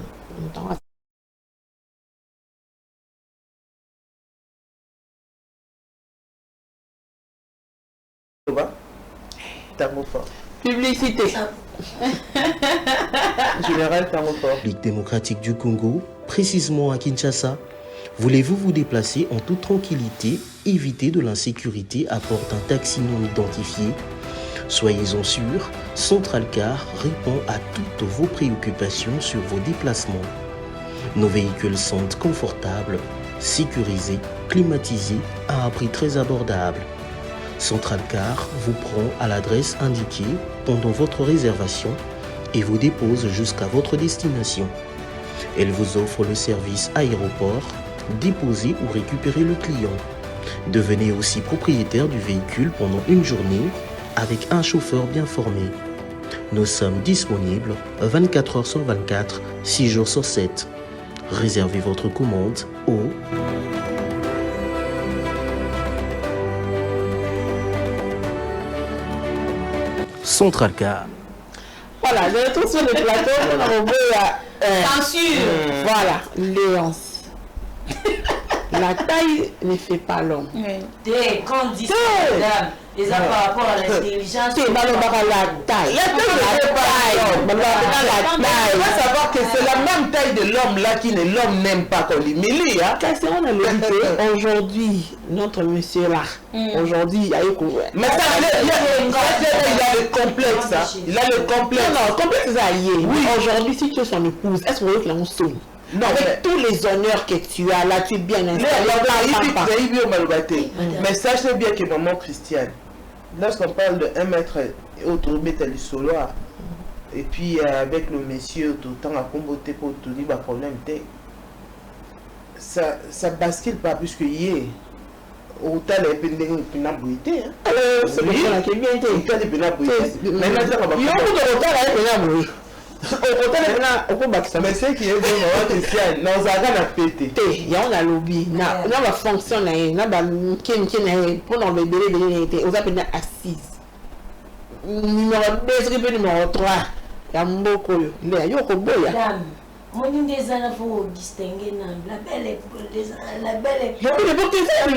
publicité. Général Tangofor. République démocratique du Congo, précisément à Kinshasa. Voulez-vous vous déplacer en toute tranquillité, éviter de l'insécurité à bord d'un taxi non identifié? Soyez-en sûrs, Centralcar répond à toutes vos préoccupations sur vos déplacements. Nos véhicules sont confortables, sécurisés, climatisés à un prix très abordable. Centralcar vous prend à l'adresse indiquée pendant votre réservation et vous dépose jusqu'à votre destination. Elle vous offre le service aéroport, déposer ou récupérer le client. Devenez aussi propriétaire du véhicule pendant une journée avec un chauffeur bien formé. Nous sommes disponibles 24 heures sur 24, 6 jours sur 7. Réservez votre commande au Centralcar. Voilà, je retrouve sur le plateau, censure. Voilà, Léonce. La taille ne fait pas l'homme. Quand on dit ça, madame, les par rapport à l'intelligence. C'est pas la taille. La taille ne fait pas l'homme. Il faut savoir que c'est la même taille de l'homme là qui l'homme n'aime pas qu'on l'humilie. Car si on a le aujourd'hui, notre monsieur là, aujourd'hui, il y a eu mais ça, il a le complexe. Il a le complexe. Non, complexe, ça y est. Oui. Aujourd'hui, si tu es son épouse, est-ce que vous voulez que l'on sonne? Non, avec tous les honneurs que tu as là, tu es bien installé. Mais sachez bien que maman Christiane, lorsqu'on parle de 1 mètre autour de solo, et puis avec le monsieur tout le temps à comboter pour tout dire problème, ça bascule pas plus que hier. Autant les pénègres qui n'ont pas été. C'est pour ça qu'il y a bien été. Mais mais c'est qui est bon Christian dans un pété il y a un lobby na va fonctionner na ba kin pour dans le bébé aux appels assise numéro 2 numéro 3 ya mboko yo le yo ko boya mon des années faut distinguer la belle la belle je peux pas te faire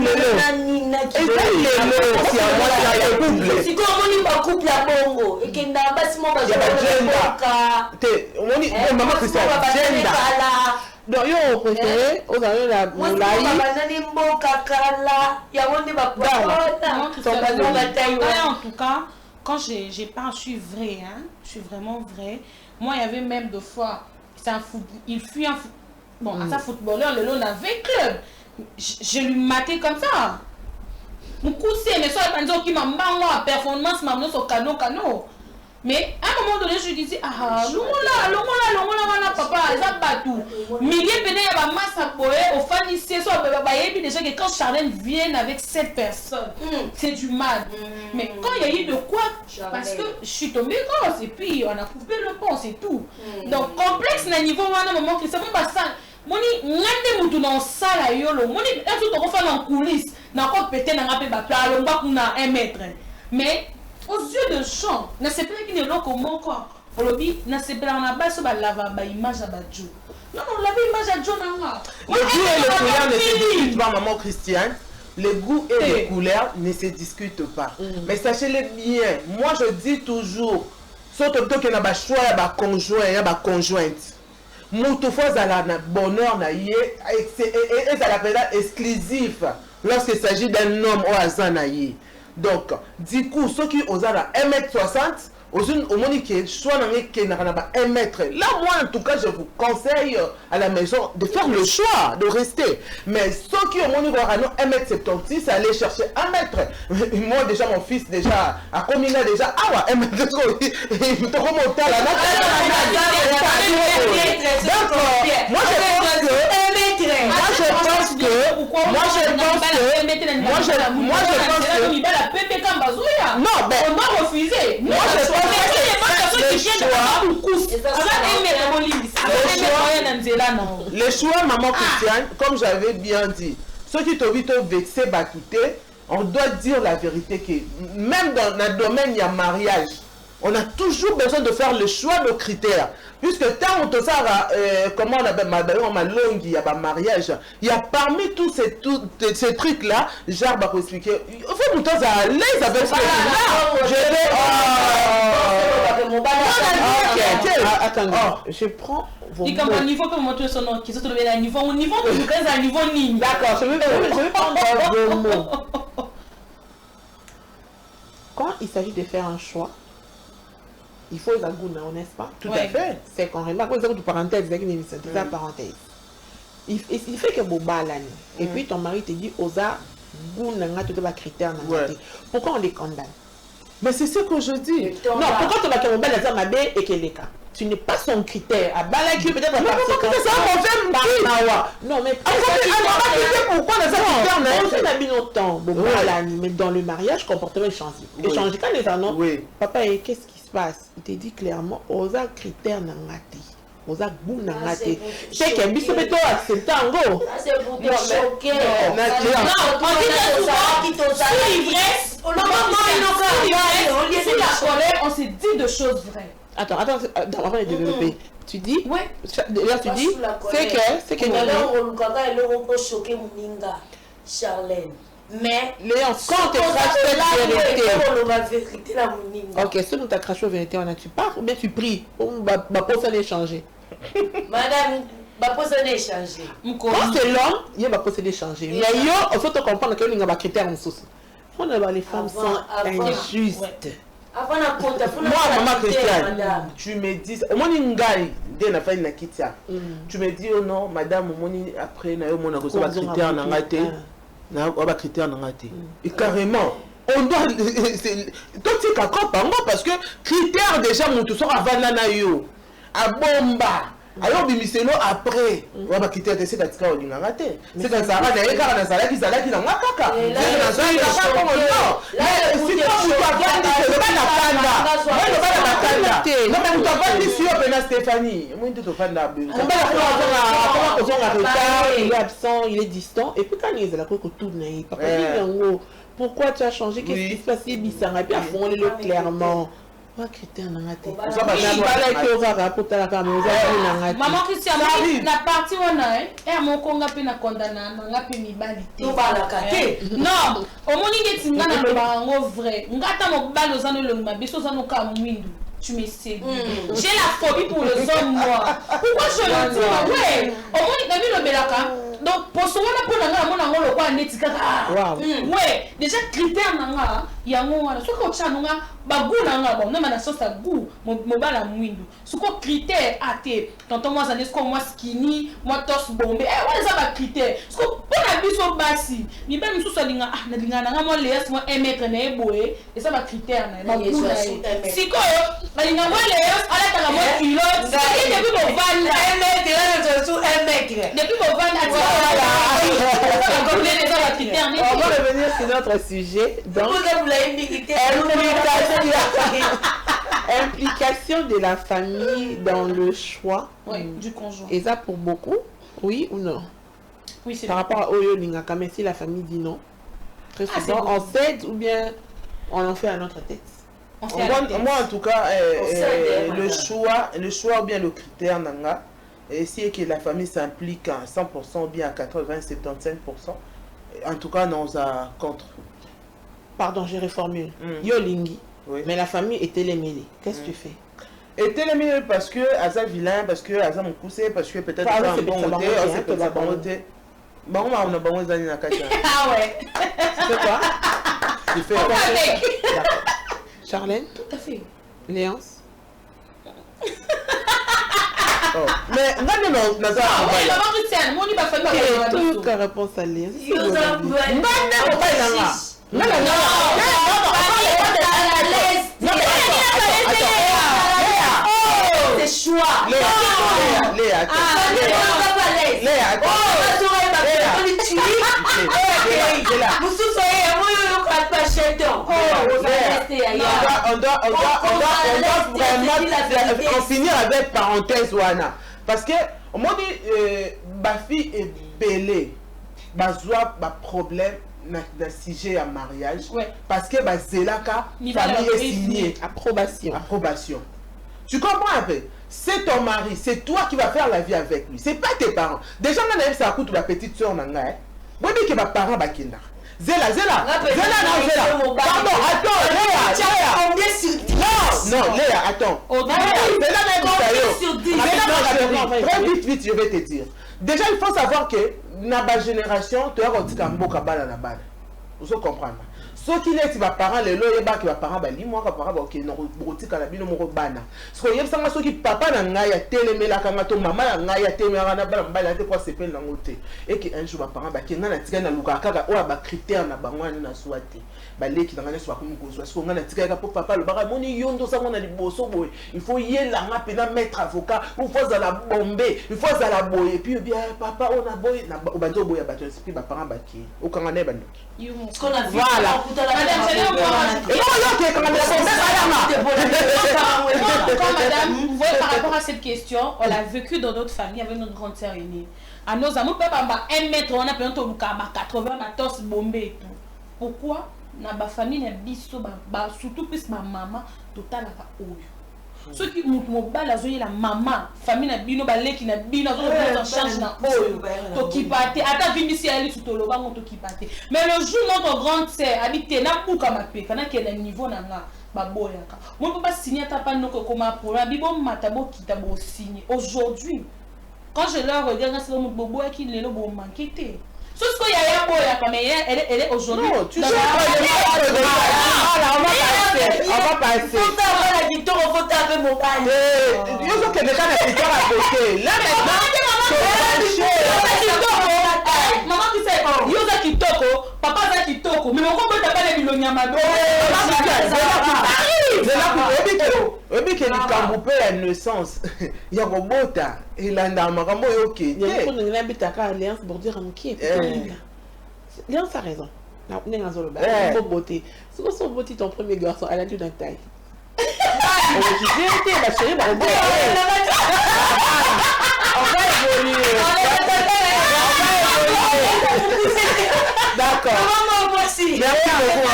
si comme on pas couple à bongo et que na basimo ba maman Christiane donc yo préféré aux années la moulaï en tout cas quand j'ai pas je suis vrai je suis vraiment vrai. Moi il y avait même deux fois il fut un footballeur le long d'un club. Je lui matais comme ça. Mon coup c'est mais soit un qui m'a en performance m'a mis au canot. Mais à un moment donné je disais l'ongola papa ça batou. Milieu péné y a masse à boyer au fan ici soit déjà que quand Charlène vient avec cette personne c'est du mal. Mais quand il y a eu de quoi parce que je suis tombée grosse et puis on a coupé le pont c'est tout. Donc complexe na niveau à un moment que ça va pas ça. Moni ngande mutu na sala yolo moni tout to faire en coulisses na ko péter na ngapé ba pla lomba kuna 1 mètre. Mais aux yeux de gens, ne sait pas qu'il est là comme quoi. Pour le but, ne sait pas on a bas sur la lava ba image à Badjo. Non la image à Joe nanga. Le goût et les couleurs ne se discutent pas maman Christiane. Le goût et les couleurs ne se discutent pas. Mais sachez-le bien, moi je dis toujours, surtout que na ba choix ya ba conjoint, ya ba conjointe. moto fois à la bonheur na yé et ça l'appelle exclusif lorsqu'il s'agit d'un homme au hasard na yé. Donc du coup ceux qui osent à 1m60 au monde qui soit dans les 1 mètre. Là, moi, en tout cas, je vous conseille à la maison de faire le choix, de rester. Mais ceux qui au monde vont à 1m76, c'est aller chercher 1 mètre. Moi, déjà, mon fils, déjà, à combien déjà, ah ouais, 1 mètre, il te remonte à la note. Donc, moi, le choix, maman Christiane, comme j'avais bien dit, ceux qui t'ont vexé, on doit dire la vérité que même dans le domaine il y a mariage, on a toujours besoin de faire le choix de critères. Puisque tant on te comment on appelle ma longue, il y a un mariage, il y a parmi tous ces trucs-là, genre, bah, pour expliquer, il faut que tu sois à l'aise avec ce que je vais. Attends, je prends vos mots. Comme un niveau pour montrer son nom, qui se trouve à un niveau, un niveau ni. D'accord, je vais prendre vos mots. Quand il s'agit de faire un choix, il faut les agouner, n'est-ce pas? Tout à fait. C'est qu'on remarque, vous avez une parenthèse, c'est la parenthèse. Il fait que vous balane. Et puis ton mari te dit, Oza, gounanga, tout va critère. Pourquoi on les condamne? Mais c'est ce que je dis. Non, pourquoi tu vas que mon bel azar m'a et que les cas? Tu n'es pas son critère. À balaki peut-être à non, mais pourquoi on fait la temps. Mais dans le mariage, comportement est changé. Et changé quand les annonces. Papa, qu'est-ce qui se passe? Il te dit clairement, Oza critère n'a ngati. Oza goût n'a ngati. C'est qu'un bisou peut accepter en go. C'est pour te choquer. Non, on dit que souvent, l'ivresse, si la colère, on s'est dit de choses vraies. Attends, avant de développer. Tu dis, ouais. Là, tu dis, c'est que Charlène. Mais quand tu craches la vérité. Ok, si nous t'as craché la vérité, on a tu pars ou bien tu pries? On va pas s'en échanger. Madame, va pas s'en échanger. Quand c'est l'homme, il va pas s'en échanger. Mais il faut te comprendre que nous avons des critères en dessous. On a les femmes sont injustes. Moi, maman Christiane, tu me dis, tu me dis, oh non, madame, après, on a reçu un critère en angate. Et carrément, on doit. Toi, tu es parce que critère déjà, mon tout sort avant l'anaïo. À bomba. Alors, bimiselo après, on va quitter ces cas au Ningate. C'est comme ça, il y a des cas qui sont là qui n'ont pas caca. Mais si tu non, mais tu pas dit sur Stéphanie. Moi, tu te il est absent, il est distant. Et puis quand il est là, il tourne. Papa dit, pourquoi tu as changé? Qu'est-ce qui se passe? Il s'en a bien fondé clairement. Maman Christiane, la partie on a, et mon conga pe na condamna, na pe mi balité. Non, au moins il est tingana le bango vrai. Ngata mo balo zano le mabiso zano ka mwindu. Tu me sais. J'ai la phobie pour les hommes moi. Pourquoi je le dis? Ouais, au moins il a vu le belaka. Donc pour ce moment pour nanga mon angolo kwa netika. Ouais, déjà critère nanga yango wana. Soko chanunga bagu nanga bon, non mana sosa goût mo bala mwindu. Soko critère até. Tonton moi zanesko moi skinny, moi torse bombé. Eh ouais ça va critère. Soko pour la biso basi. Ni ba miso salinga na linga nanga moi les moi 1 mètre na eboé et ça va critère na. Siko balinga moi les ala taka moi kilo. Depuis mo vanda 1 mètre sur 1 mètre. Depuis mo vanda on va revenir sur notre sujet. Donc, implication de la famille dans le choix du conjoint. Et ça pour beaucoup, oui ou non? Oui, c'est par rapport à Oyo Lingaka, mais si la famille dit non, très souvent on cède ou bien on en fait à notre tête. Moi en tout cas, le choix ou bien le critère nanga. Et si que la famille s'implique à 100% ou bien à 80-75%, en tout cas, non, ça contre. Pardon, je reformule. Yolingi, mais la famille était les mêlés. Qu'est-ce que tu fais? Et télémine parce que Aza vilain, parce que Aza mon coussé, parce que peut-être Enfin, un c'est bon pas côté, bon, c'est peut-être bon côté. Bon, on a bon les années à Katia. Ah ouais. C'est quoi? Tu fais D'accord. Charlène? Tout à fait. Léance? Mais non, Naza. Oui, maman Christiane, moi, on y va faire Quelle est toute réponse à Léance? C'est choix. Léa. On doit vraiment en finir avec parenthèse Wana. Parce que au moment ma fille est belle, bazwa ba problème na sujet à mariage parce que bazelaka famille est signée approbation. Tu comprends un peu? C'est ton mari, c'est toi qui vas faire la vie avec lui. C'est pas tes parents. Déjà on a ça coûte la petite soeur nanga. Moi dis que mes parents bakina. Zéla. Pardon, attends, Léa. Non, Léa, attends. Très vite, je vais te dire. Déjà, il faut savoir que dans ma génération, tu as un mboka bala na bala. Vous comprenez? Ce qui est, tu vas parents, les lois, qui va parents, bah, moi, qui parents, ok, non, boutique à la bino moro bana. Ce que y a, ce qui papa na ngaya télé, la kamato, maman na ngaya télé, na bala bala, te quoi c'est peine dans côté. Et que un jour, bah, parents, bah, qui n'a tika na luka, kaka, ou bah, critère na bangwa na souhaité. Bah, les qui n'ont soit comme gozo, parce qu'on a tika pour papa, le bara, mon yondo, ça, on a des bosso, boy. Il faut y aller là, pena mettre avocat, ou faut à la bombe, il faut à la boy, et puis, bien, papa, on a boy, na bateau boy, bah, tu sais, bah, parents, bah, qui, au Canada, bah, Ce qu'on a vu, voilà. Quand madame, vous voyez par rapport à cette question, on l'a vécu dans notre famille avec notre grande sœur aînée. À nos amours, papa, 1 mètre, on a pris un tour 80, ma torse bombée et tout. Pourquoi? Dans ma famille, surtout plus ma maman, total à la ceux qui m'ont balayé la maman, famille na bino balé qui na bino en charge na to qui partait attends vini si elle tout le banc to qui partait mais le jour notre grande sœur habité na buka mapé kana quel niveau na nga baboyaka moi peut pas signer ta pas no comme pour la bibo matabo qui t'a beau signer aujourd'hui quand je leur regarde c'est mon bobo qui le bon manquer tout ce qu'il y a boya mais elle est aujourd'hui non tu sais on va passer faut avoir la victoire on faut taper mon bail il faut que les gens la victoire à côté là maman qui sait yoza kitoko papa za kitoko mais on peut taper les bilonyama obi ke likambo ya naissance ya kobota elanda makambo oyo okende il habitaka alliance pour dire qui est Léance a raison. Il faut beauté. Si vous avez beauté ton premier garçon, elle a dû d'un taille. On va évoluer. D'accord. Moi aussi. Merci beaucoup.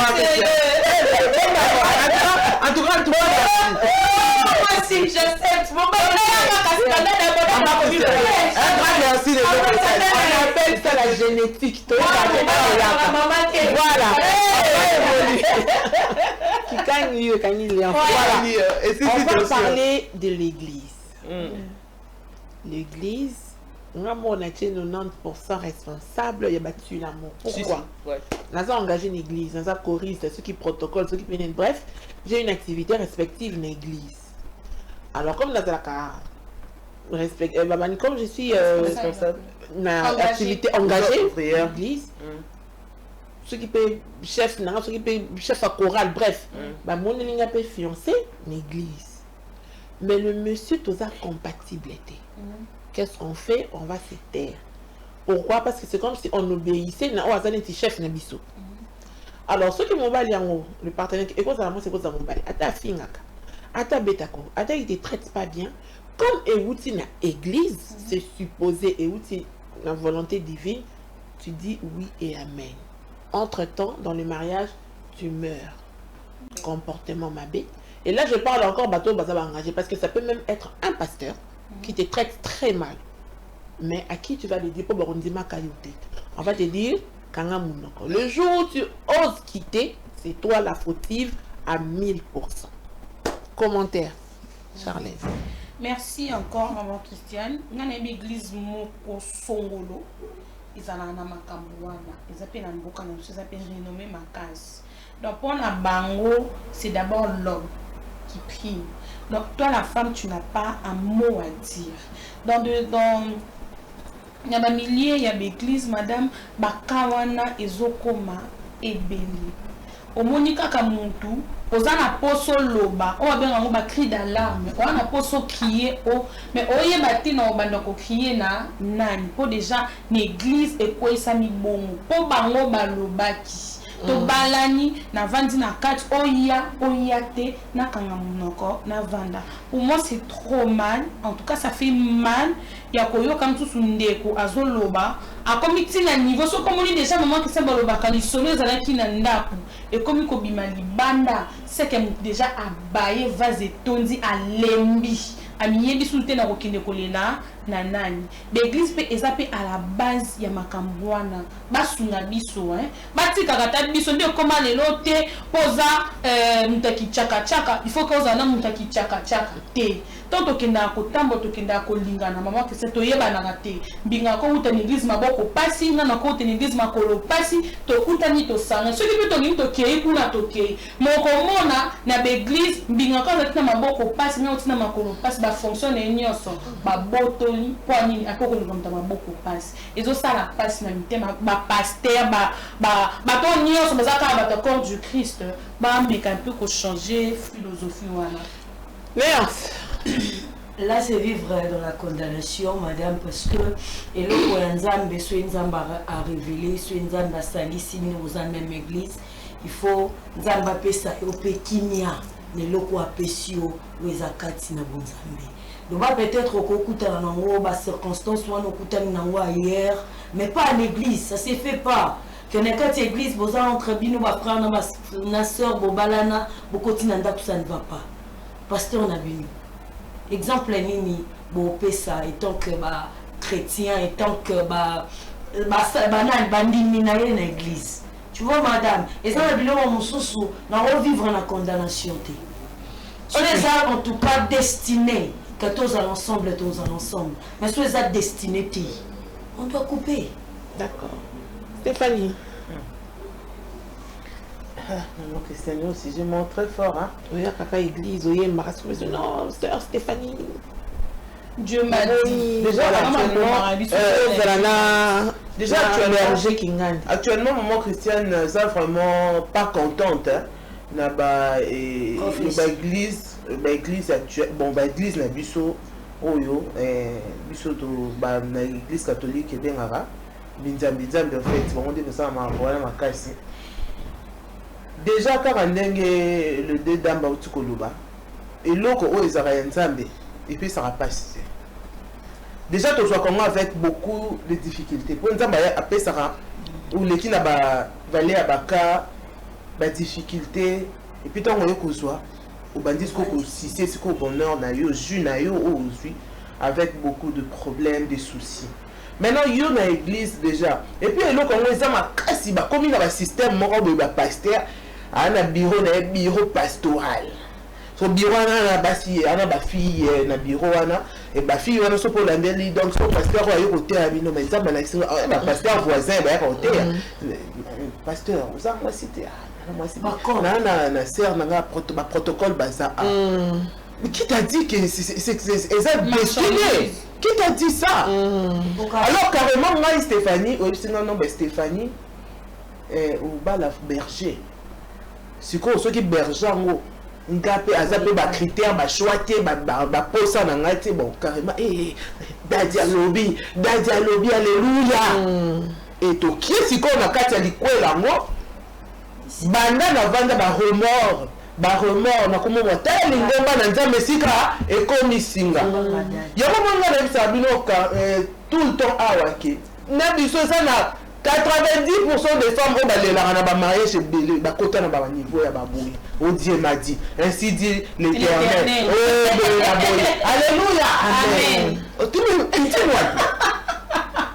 En tout cas, moi aussi, j'accepte. Mon merci. On appelle ça la génétique. Voilà. On va parler de l'église. L'église, on a 90% responsable, il y a battu l'amour. Pourquoi? On a engagé une église, on a choriste, ceux qui protocole, ceux qui viennent. Bref, j'ai une activité respective une église. Alors, comme comme je suis responsable, activité engagée, l'église, ceux qui paient chef, ceux qui paient chef à chorale, bref, mon ligne peut fiancé, l'église. Mais le monsieur, tout ça compatible était. Qu'est-ce qu'on fait? On va se taire. Pourquoi? Parce que c'est comme si on obéissait à un chef Nabiso. Alors, ceux qui m'ont balayé en haut, le partenaire, et quoi ça c'est quoi ça m'ont balayé? Ata fingaka, ata betako, ata il te traite pas bien. Comme Ewuti na église, c'est supposé Ewuti na volonté divine, tu dis oui et amen. Entre-temps, dans le mariage, tu meurs. Comportement mabé. Et là, je parle encore bateau bazaba engagé parce que ça peut même être un pasteur qui te traite très mal. Mais à qui tu vas le dire pour Borondima Kayote? On va te dire Kanga Mounoko. Le jour où tu oses quitter, c'est toi la fautive à 1000%. Commentaire. Charlène. Merci encore, maman Christiane. Nous avons une église moko songolo. Ils ont un makambuana. Ils appellent un boka, ils appellent renommé Makasi. Donc pour la bango, c'est d'abord l'homme qui prime. Donc toi la femme, tu n'as pas un mot à dire. Il y a des milliers, il y a des églises, madame, bakawana ezokoma ebeli. Omonika kamuntu, ozana poso loba, o abenga ngo ba cri d'alarme, o ana poso crier o, mais oye bati na obanda ko crier na nani, po déjà l'église ekoisa mi bongo, po bango balobaki. To balani na vandi na kati oya te na kanga munoko na vanda. Pour moi c'est trop mal, en tout cas ça fait mal. Ya koyo comme tout sundeko azoloba a comité na niveau so comme on déjà maman qui s'est baloba quand il sonne za ki na ndaku et comme ko bima libanda c'est que déjà abaye vase tondi a lembi a miyebi sunte na kokinde kolela na nani l'église pe ezape à la base ya makambwana basunga biso batika kata biso ndio koma lelo te poza mutaki chaka il faut que ozana mutaki chaka te tant tokenda kotambo tokenda kolingana maman que c'est toyeba na te binga ko uta l'église maboko pasi na ko uta l'église makolo pasi to utani to sanga ce qui peut to to kei kuna to kei moko mona na l'église binga ko uta maboko pasi na uta makolo pasi ba fonctionne nyoso ba boto poani akoko ngomta maboko pasi ezo sala pasi na mitema ba pasteur ba to nyoso bazaka ba corps du Christ ba mbeka un peu ko changer philosophie wana. Léance. Là, c'est vivre dans la condamnation, madame, parce que et le Nzambe, soit Nzambe a révélé, soit Nzambe a sali, si nous sommes même église, il faut Nzambe a pesa au Pékinia, les locaux a pesio, les akati na Nzambe. Donc peut-être au Kokuta nango, bas circonstances, soit au Kokuta nango ailleurs, mais pas à l'église, ça se fait pas. Que n'est qu'à l'église, vous avez entre bino, va prendre ma soeur, bobalana, bokoti nanda, tout ça ne va pas. Pasteur n'a venu. Exemple nini bo pesa étant que ba chrétien étant que ba bandimi na l'église. Tu vois madame, et ça le bilan mususu na revivre la condamnation té. Sur les arts en tout cas destinés que tous à l'ensemble. Mais sur les arts destinés té. On doit couper. D'accord. Stéphanie. Maman Christiane aussi, je montre très fort. Oui, kaka église, oui, non, sœur Stéphanie. Dieu m'a dit. Actuellement, maman Christiane, ça vraiment pas contente. L'église actuelle, bon, l'église na biso, oyo, biso to ba na l'église catholique et bien ara, binzambi en fait, on dit que ça m'a envoyé ma casse. Déjà, quand on a le deux dames au Tukoluba, et l'autre, ils ont Nzambe, et puis ça va passer. Déjà, tu vois avec beaucoup de difficultés. Pour Nzambe, après ça, ou les qui n'a pas valé à Baka, des difficultés, et puis tant qu'on est soit, au bandit, si c'est ce qu'on bonheur, avec beaucoup de problèmes, de soucis. Maintenant, il y a une église déjà. Et puis, l'autre, on a comme il y a un système de pasteur. Un bureau pastoral. So bureau na basi ana ba fille na bureau ana et ba fille wana so pour l'andeli donc so pasteur wa yokote abino mais ça bana singa ba pasteur voisin ba yokote pasteur ça moi cité moi c'est na sœur na protocole baza mais qui t'a dit que c'est destiné? Qui t'a dit ça? Alors carrément moi Stéphanie non Stéphanie ou bala berger. Si quoi ceux qui berger ngapé azape ba critère ba choité ba posa na ngati bon carrément dadia lobby alléluia et to qui si quoi na kati ya likwela ngo banda na vanda ba remords na komo motali ngomba na nzambe sika e komi singa yoko bonga na bisa binoka tout le temps awake na biso ça na 90% des femmes ont balayé la mariage chez Bélé, bah côté na ba niveau ya baboui. Oh Dieu m'a dit, ainsi dit l'Éternel. Oh alléluia, amen. Tout le monde.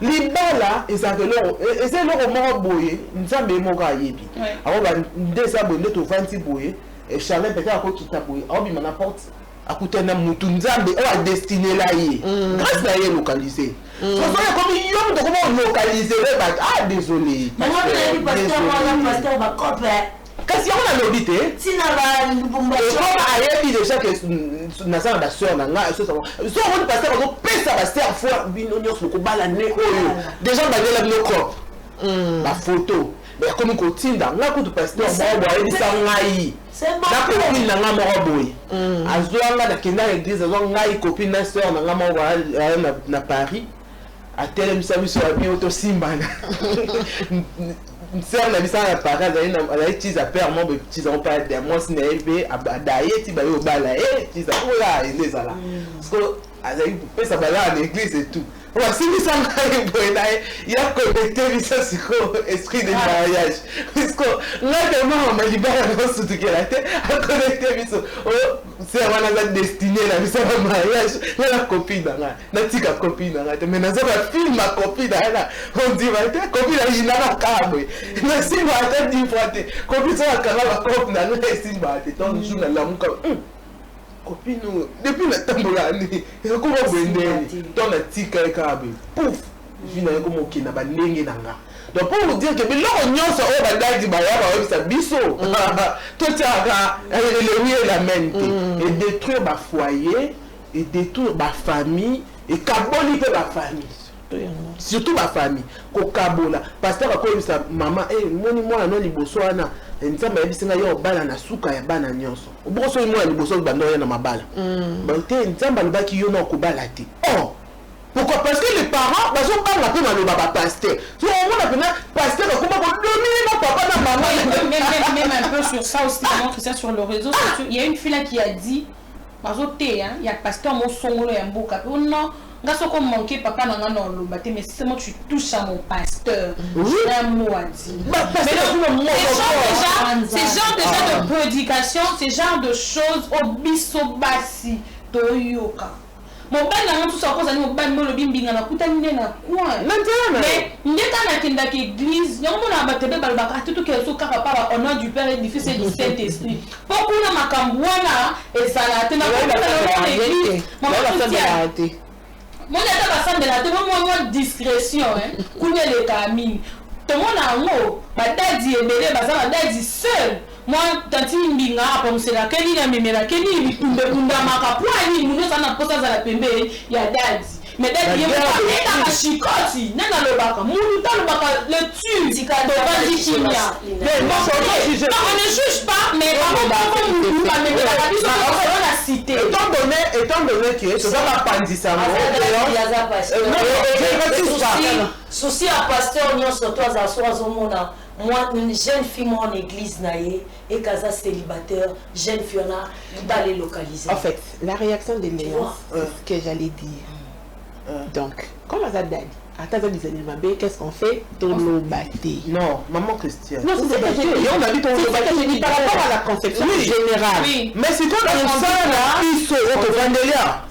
Libala et ça que leur et c'est leur mort boyé, nzambe moka yebi. Alors ba ndesa bonde to 20 boyé et Charlène peut-être ko kita boyé. On bi n'importe akutana mutu nzambe oyo adestine la ye grâce na ye localisé soso ya komi yo mutu komo localisé ah désolé pasteur bakope kasi yango nalobi te tina balubumbaso ayebi déjà que naza na baseur na nga so omoni pasteur azopesa baseur fois bino nyonso lokobala ne oyo déjà bandela bino corps bafoto akomi kotinda nga kutu pasteur moko boye ayebisa ngai na copine na nga moko boye azwanga nakenda na église azwa ngai copine na sœur na nga moko aya na Paris atelemisa biso ya bio tosimbana sœur na bisa na Paris azali tiza père mo tiza on parle de moi si na ebe adaye ti ba yo bala tiza ola ende ezala parce que azali pesa bala na église et tout wasilisa ngai boye naye ya connecté biso siko esprit de mariage puisque nga tellement malibara nakosutukela te aconnecté biso ser wana aza destiné na biso ba mariage nga na copine na ngai natika copine na ngai te mais naza bafilme a copine na yana ondima te copine ayinaka kaka boye nasimbaka te 10 fois te copine so akanga bacope na ngai esimbaka te donc jour nalamuka copine depuis na tambola ni ekoma bwendeni to na tika kaka boye pouf vina ye komo okenda bandenge na nga donc pour vous dire que biloko nyonso oyo badadi baya bayebisa biso totiaka elewi elamene te et détruire bafoyer et détruire bafamille ekaboli mpe bafamille surtout bafamille kokabola pasteur akoyebisa mama moni mwana no liboso wana nzambe ayebisi ngai yo obala na suka ya bana nyonso obokoso mwana liboso banda oya na mabala te nzambe alobaki yo na okobala te pourquoi? Parce que les parents bazon pas la peine maloba ba pasteur so on a pena pasteur comment dominer mon papa na maman même un peu sur ça aussi montre ça sur le réseau sociaux il y a une fille là qui a dit bazoté hein il y a pasteur mon songolo ya mboka non ngaso comme manquer papa na nga na loba te mais c'est moi tu touches à mon pasteur j'ai un mot à dire c'est genre déjà de prédication c'est genre de choses au bisobasi toyoka mon père n'a pas tout ça cause à nous ban molo bimbinga na kutani na coin mais ndeka na kenda ki église yango na batebe balbaka tout que so kaka par au nom du Père et du Fils et du Saint-Esprit pourquoi na makambwana et salate na l'église mon ata basambela te mo discrétion hein kunya le kamini to mona ngo badadi ebele baza badadi seul moi tanti mbinga apa musela keni na memela keni bitumbe kunda makapwani muno sana posa za la pembe ya dadi mais dadi yemo eka mashikoti nana lobaka munu talobaka le tu tikado bandi kimia on ne juge pas mais on memela kabiso on la cité étant donné que ça va pas pandisa souci à pasteur nyonso toi za soazomona moi une jeune fille moi en église naïe et casa célibataire jeune fille on a d'aller localiser en fait la réaction de Léon c'est ce que j'allais dire donc comme Azadadi attends qu'est-ce qu'on fait Tolobati non maman Christiane non c'est ça que j'ai dit par rapport à la conception générale mais c'est quoi dans ça là ils sont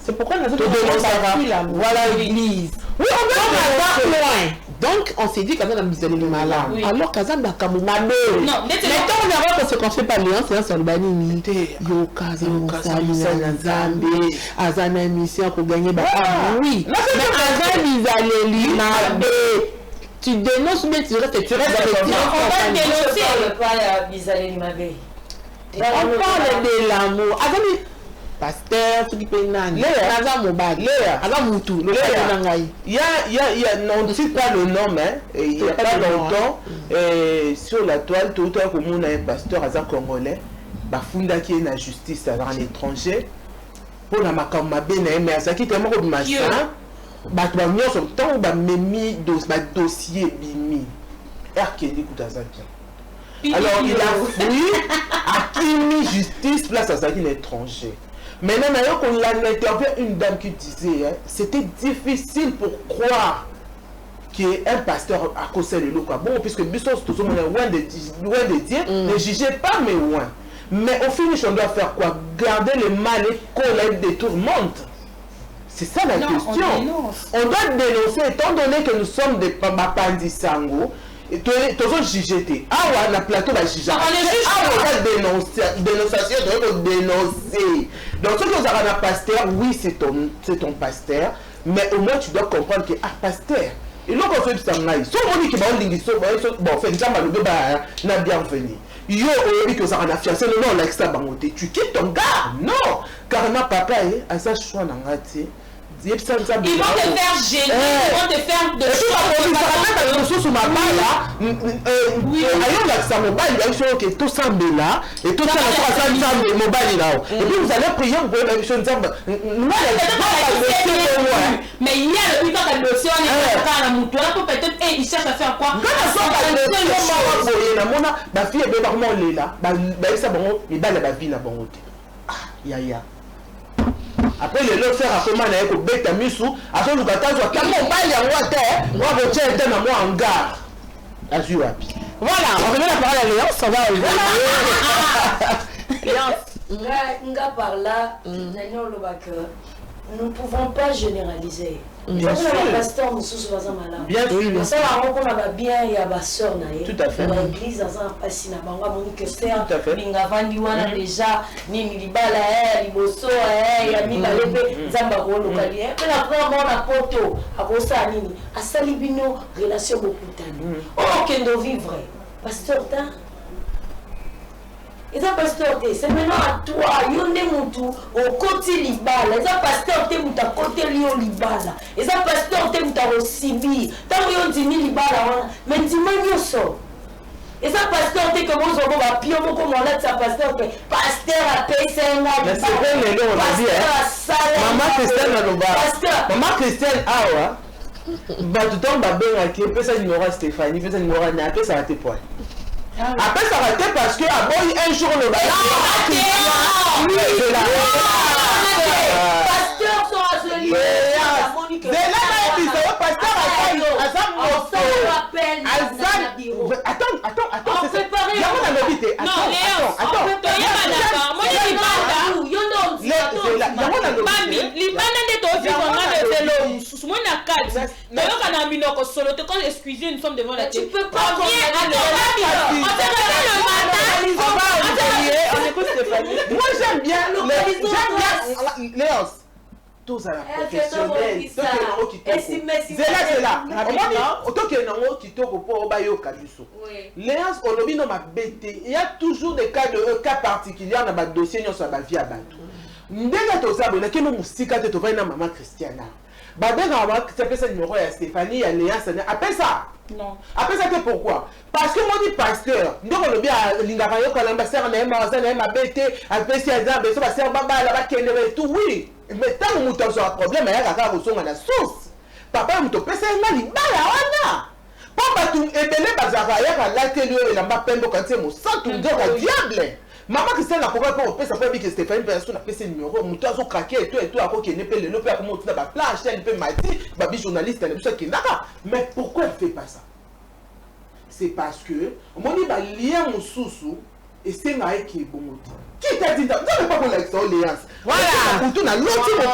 c'est pourquoi nous avons voilà l'église oui on va loin. Donc on s'est dit quand même dans le malade. Alors Kazamba Kamumado. Non, mais on a vu ce qu'on fait par Léon, c'est un solbani. Yo Kazamba Zambi, Azana mission pour gagner. Oui. Mais Azani Zaleli Mabe. Tu dénonces mais tu restes on va dénoncer pas Bizaleli Mabe. On parle de l'amour. Azani pasteur ce qui peut nani Aza Mobag Aza Moutou le il y a non ne cite pas le nom mais il y a pas longtemps sur la toile tout comme un pasteur Aza congolais bafunda qui est la justice à l'étranger pour la makamba bena mais ça qui tellement de machin ba to ba sur temps ba memi dossier bimi RKD Koutaza bien alors il a fui à qui justice place à ça qui l'étranger. Maintenant, on a interviewé une dame qui disait hein, c'était difficile pour croire qu'un pasteur a causé le local. Bon, puisque Bissos, tout le monde est loin de dire, ne jugez pas, mais loin. Mais au finish, on doit faire quoi? Garder le mal et qu'on la détourmente. C'est ça la question. On doit dénoncer, étant donné que nous sommes des Pandisango. Et tu as jugé. Ah ouais, la plateau va juger. Ah ouais, dénonciation, tu dois dénoncer. Donc, ce que vous avez un pasteur, oui, c'est ton pasteur, mais au moins tu dois comprendre que, ah, pasteur, et donc on fait ça, si on dit que bon, fait déjà mal, n'a bien venu. Yo, on dit que ça en a fiancé, non, là, ça, tu quittes ton gars, non, car ma papa, à ça, je suis en raté. Ils vont te faire gêner, ils vont te faire de choses. Sur ma balle là, ça mobile, il y a une chose qui est tout semblé là, et tout ça, ça mobile là. Et puis vous allez prier, vous pouvez la mission de mais il y a le temps de notion, peut-être, il cherche à faire quoi? Ma fille est vraiment là, ça bon, il va la vie là, bon, ya. Après le lot faire comment na ko beta misu aso lukata zo kamo bali ya ngwate moi je tiens tena moi en gare azu wapi voilà on remet la parole à Léon ça va Léon nga par là nanyo lobaka nous ne pouvons pas généraliser. Bien sûr. Pasteur Moussous Bazamala. Bien sûr. Ça va reconnaître bien il y a ma sœur naïe. Tout à fait. L'église dans un passé na banga monique sœur. Tout à fait. Lingavandi wana déjà ni milibala liboso ya mibalepe zamba ko lokali. Mais la première na poto akosa nini asali bino relation beaucoup tani. Oh kendo vivre. Pasteur ta et ça pasteur c'est maintenant à toi yonde mutu au côté libala et ça pasteur te muta côté lio libala et ça pasteur te muta osibi tant yon dimi libala wana mais dimi nyoso et ça pasteur te que bon zobo ba pio moko mona ça pasteur que pasteur a payé mais c'est vrai les gens on a dit maman Christiane na loba maman Christiane awa ba tout temps ba benga ki pesa numéro Stéphanie pesa numéro na pesa à tes points. Après ça va être parce que un jour le pasteur sont assolés. Nous sommes devant la télé. Tu peux pas moi j'aime bien Léonce. Tous à la professionnelle. C'est là. Léonce, il y a toujours des cas particuliers dans le dossier sur la vie à Batou. Ndenge tozabona ke no musika te tovai na maman Christiana. Badega wa ça numéro ya Stéphanie ya Léa ça appelle ça. Non. Appelle ça pourquoi? Parce que moi dit pasteur, ndoko le bien lingaka yo kala mbasser na ma ça na ma bete appelle ça za beso ba ser baba la ba kenere tout oui. Mais tant muto so problème ya kaka ko songa na source. Papa muto pesa na libala wana. Papa tu ebele bazaka ya kala telio e la mbapembo kantie mo sa tu ndoka diable. Maman Christiane n'a pas pour ça peut dire que Stéphanie personne a fait numéro muto so craquer et tout à quoi qui n'est pas le nom pour comment tu na plage elle peut mati babi journaliste elle ça qui naka mais pourquoi elle fait pas ça? C'est parce que moni ba lien mususu et c'est nae qui est bon moti. Qui t'a dit ça? Tu ne pas pour l'expérience. Voilà. Pour tout na l'autre non.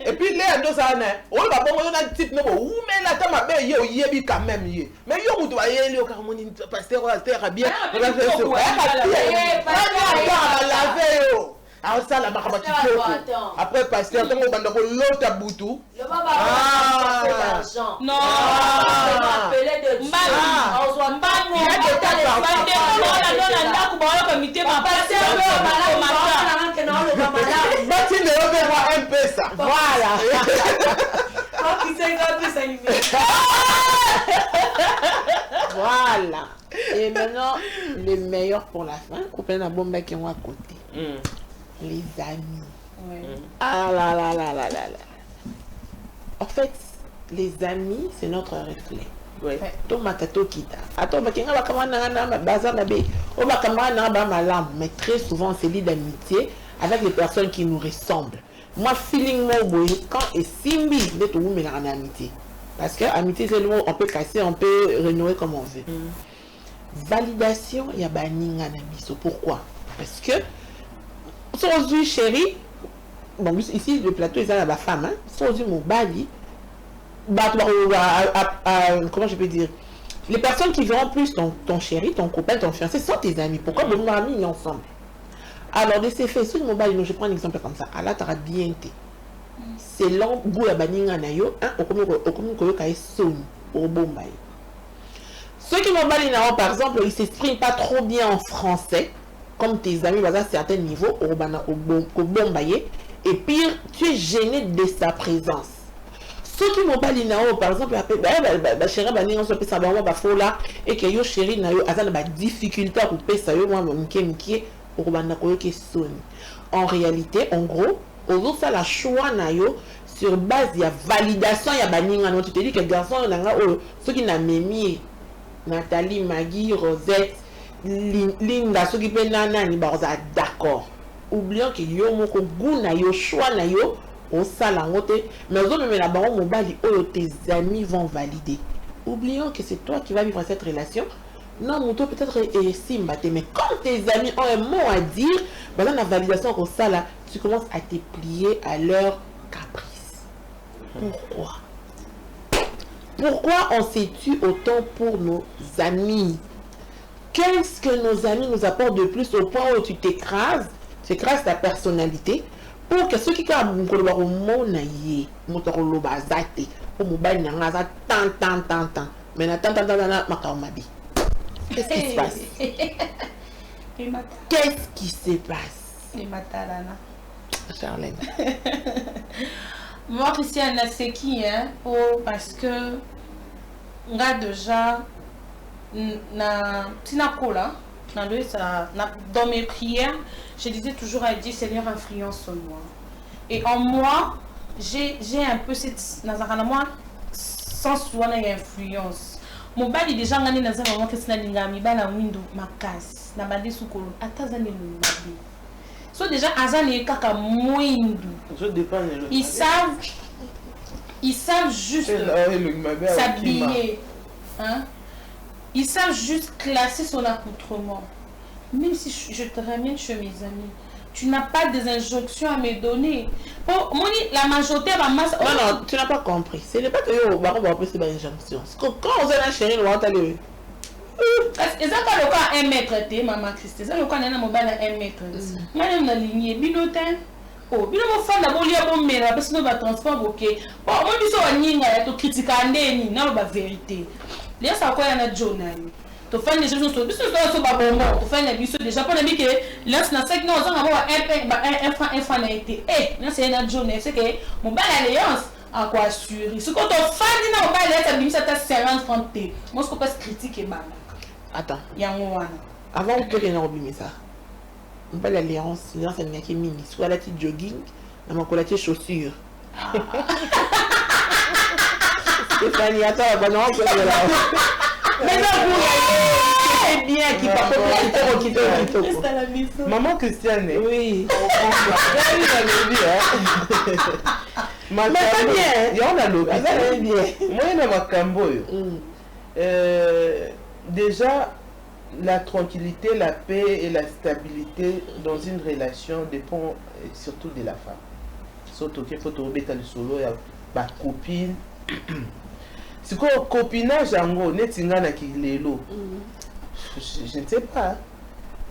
Et puis les deux années, on va bon on a type no ou mais la tama be yo yebi quand même yé. Mais yo mutu ba yé le carmoni pasteur pasteur bien. On va faire ça. Alors ça la maraba kitoko. Après pasteur tango banda ko lota butu. Le baba l'argent. Non. Appelé de Dieu. On soit pas bon. Il y a des tas de comité ma pasteur Bati ne reverra un peu ça. Voilà. Voilà. Et maintenant, le meilleur pour la fin, couper la bombe qui est à côté. Les amis. Ah là là là là là là. En fait, les amis, c'est notre reflet. Ouais. To makato kita. Attends, makinga bakamana na baza na be. O bakamana ba malam, mais très souvent on se lie d'amitié avec les personnes qui nous ressemblent. Moi feeling mo boy quand et simbi de tout mais en amitié. Parce que amitié c'est le mot on peut casser, on peut renouer comme on veut. Validation ya baninga na biso. Pourquoi? Parce que sans chérie, bon ici le plateau est à la femme, hein. Sans mon bali. Comment je peux dire, les personnes qui verront plus ton chéri, ton copain, ton fiancé sont tes amis. Pourquoi vous m'avez mis ensemble? Alors de ces faits, sur le mobile, je prends un exemple comme ça. Allah t'aura bien été. C'est l'homme goût à baninga na yo, hein, au commun koyo kae son au bombay. Ceux qui mobile par exemple, ils s'expriment pas trop bien en français, comme tes amis à certains niveaux, au bombaye, et pire, tu es gêné de sa présence. Ceux qui m'ont pas dit par exemple, chérie, on se ça va faire là, et que yo chérie, na yo, azana ba difficulté à couper ça, yo, moi, mkie, pour bana koyo ke son. En réalité, en gros, on ça la choix na yo, sur base de validation, ya baninga, non, tu te dis que garçon, ceux qui n'a mémie, Nathalie, Maggie, Rosette, Linda, ceux qui peuvent nana, ni baroza, d'accord. Oublions que yo, moko, goût na yo, choix na yo, on s'alangote, mais aux autres, mais là-bas, mon bali, tes amis vont valider. Oublions que c'est toi qui vas vivre cette relation. Non, mon tour peut-être est simbaté, mais quand tes amis ont un mot à dire, ben dans la validation comme ça, là, tu commences à te plier à leur caprice. Pourquoi? Pourquoi on s'est tué autant pour nos amis? Qu'est-ce que nos amis nous apportent de plus au point où tu t'écrases ta personnalité? Pour que ceux qui ont un mot naïe, motoroba zate, pour mobile n'anga tant. Mais qu'est-ce qui se passe? Qu'est-ce qui se passe? Charlène. Moi, Christiane, c'est qui, hein? Parce que nga déjà dans mes prières, je disais toujours à Dieu, Seigneur, influence sur moi. Et en moi, j'ai un peu cette sens où il y a influence. Mon bali déjà ngani dans un moment que c'est n'ingami bala window makas na bande sukolo atazani lumabi. So déjà azani kaka mwindu. Je dépends ils savent juste s'habiller, hein. Ils savent juste classer son accoutrement. Même si je te ramène chez mes amis, tu n'as pas des injonctions à me donner. Pour moi, la majorité va masse. Non, tu n'as pas compris. Ce n'est pas que yo, on va plus des injonctions. Quand on a un chéri, on va aller. Et ça, quand le cas 1 mètre, maman Christine, ça, le cas n'a pas 1 mètre. Moi, je me ligne, binotin. Oh, bien mon fan d'abord il y a bon mais parce que nous va transport ok. Bon, moi je suis en ligne là, tu critiques ndeni, non la vérité. Là ça quoi y a un journal. Tu fais les choses sur biso so ba bon, tu fais les biso déjà pour les que là c'est 5 non on va un franc na été. Là c'est un journal, c'est que mon belle alliance à quoi assurer. Ce qu'on te fait dans mon belle ça bimisa ta 50 francs. Moi ce qu'on passe critiquer ba. Attends, il y a un moment. avant que tu n'oublies ça. On parle l'alliance, l'alliance c'est une mini, soit la petite jogging, la la petite chaussure. Stéphanie, attends, bon non, on peut là. Mais non, c'est bien qui parle de Maman Christiane. Oui. Mais c'est bien. Il y en a l'autre. C'est bien. Moi, il y a ma camboyo. Déjà, la tranquillité, la paix et la stabilité dans une relation dépend surtout de la femme. Surtout qu'il faut trouver le solo, il y a ma copine. C'est quoi copinage en gros, netingana qui lelo. Je ne sais pas.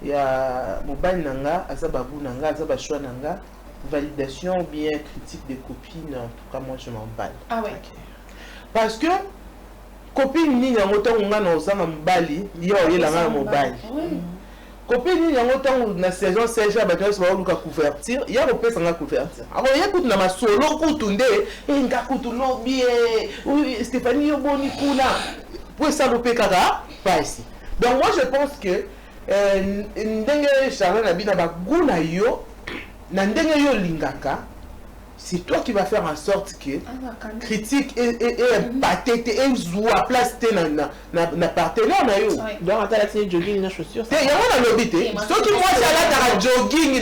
Il y a mobile nanga, azababu nanga, azabashwa nanga, validation ou bien critique des copines. En tout cas, moi je m'en bats. Ah ouais. Parce que copine ni yango tango nga na osanga mbali yo oyelanga na mobali copine ni yango tango na saison sèche ba tso ba luka couverture ya kopesa nga couverture alors ya kutu na masolo kutu nde nga kutu lobi Stéphanie yo boni kuna pour ça lope kaka pas ici. Donc moi je pense que ndenge Charles na bina ba guna yo na ndenge yo lingaka c'est toi qui vas faire en sorte que critique et patete et zoua place na partenaire na yo. Donc attends la jogging na chaussures. Il y a un lobby te. Ceux qui moi ça là jogging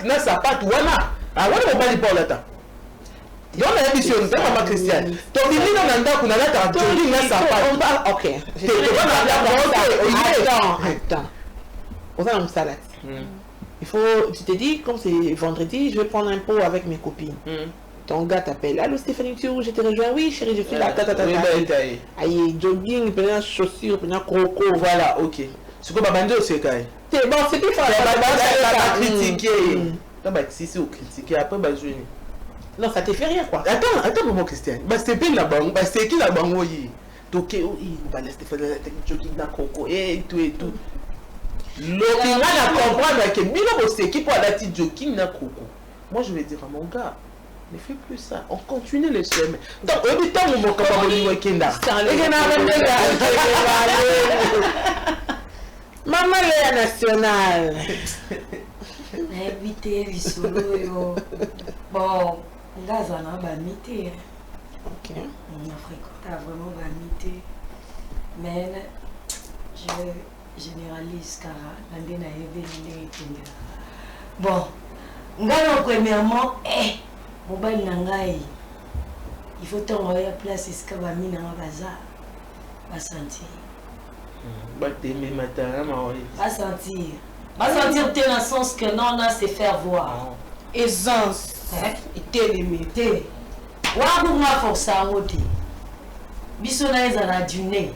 na sapato wana. Ah wana on va lui parler là. Donc la émission c'est maman Christiane. To bini na ndako na la jogging na sapato. OK. Attends. On va en salade. Il faut, tu te dis, comme c'est vendredi, je vais prendre un pot avec mes copines. Ton gars t'appelle. Allô Stéphanie, je te rejoins. Oui, chérie, je suis là. Aïe, jogging, prenant chaussures, prenant croco. Voilà, ok. Ce que Babando, c'est quand même. C'est bon, c'est plus fort. Critiquer. Non, bah, si c'est au critiquer, après, bah, je. Non, ça te fait rien, quoi. Attends, maman Christiane. Bah, c'est bien la banque. Bah, c'est qui la banque, oui. Donc, bah, Stéphanie, jogging, na croco, et tout, et tout. L'autre, on comprendre que Milo qui pour la petite jogging na coco. Moi je vais dire à mon gars, ne fais plus ça. On continue le chemin. Donc au bout de mon capable de week-end. Maman Léa nationale. Invité Visolo yo. Bon, ngaza na bamité. OK. On a fréquenté vraiment bamité. Mais je généralise car l'année n'a évolué. Bon, ngano premièrement, mobile nangai. Il faut t'envoyer à place est-ce que va mina bazar. Va sentir. Bah t'aimer matin, va sentir. Va sentir dans le sens que non, c'est faire voir. Aisance. Et télémé. Wa pour ma force à ôter. Bisona ezala dîner.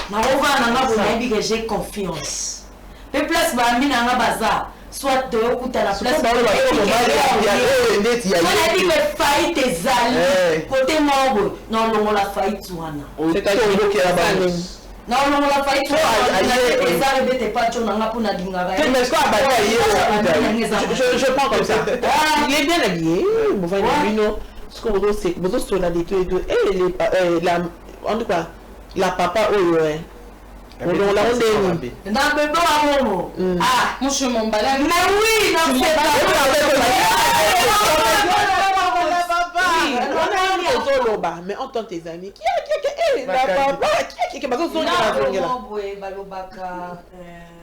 Na ova nanga bonayebi que j'ai confiance. Pe place ba mi nanga baza soit de okuta la place. On a dit que faillite ezali côté moko non longo la faillite wana. C'est un mot qui est là-bas. Non longo la faillite wana ezali bete pas nanga pour na dingara. Mais quoi je prends comme ça. Il est bien habillé, bon va nous ce qu'on veut c'est besoin sur la détour et tout et la en tout cas la papa oyo on la onde ni na bébé wa momo ah mon chemin balade mais oui non c'est pas mais entend tes amis qui la papa qui bazo son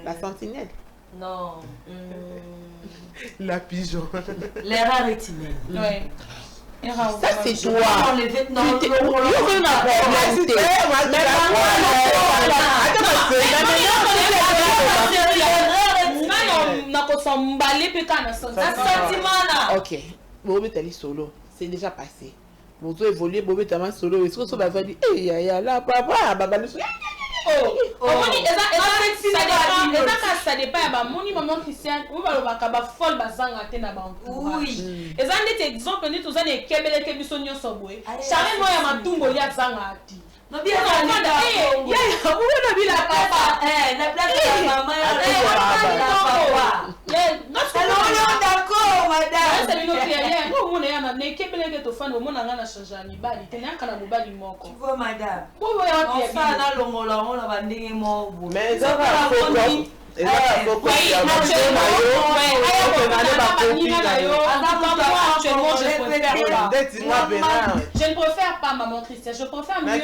la sentinelle non la pigeon l'erreur est humaine ouais. Ça c'est toi. Les vêtements. Ok. Bobo t'es solo. C'est déjà passé. Bobo évolué, Bobo t'es solo. Est-ce que ça va dire eh ya la papa baba le ça dépend ya moni maman Christiane ou balobaka ba folle bazanga te na ba oui eza ndete exemple ndete ozana ekebele ke biso nyonso boye charle moya matumbo ya zanga ati no bien ya na bila papa na place de maman d'accord madame c'est une autre rien moi mon ya na ekebele ke to fana mona nga na changer ani bali te na kana mobali moko tu vois madame bobo ya on fa na longola on la bandenge mo mais ça va je ne préfère pas maman Christiane, je préfère mieux même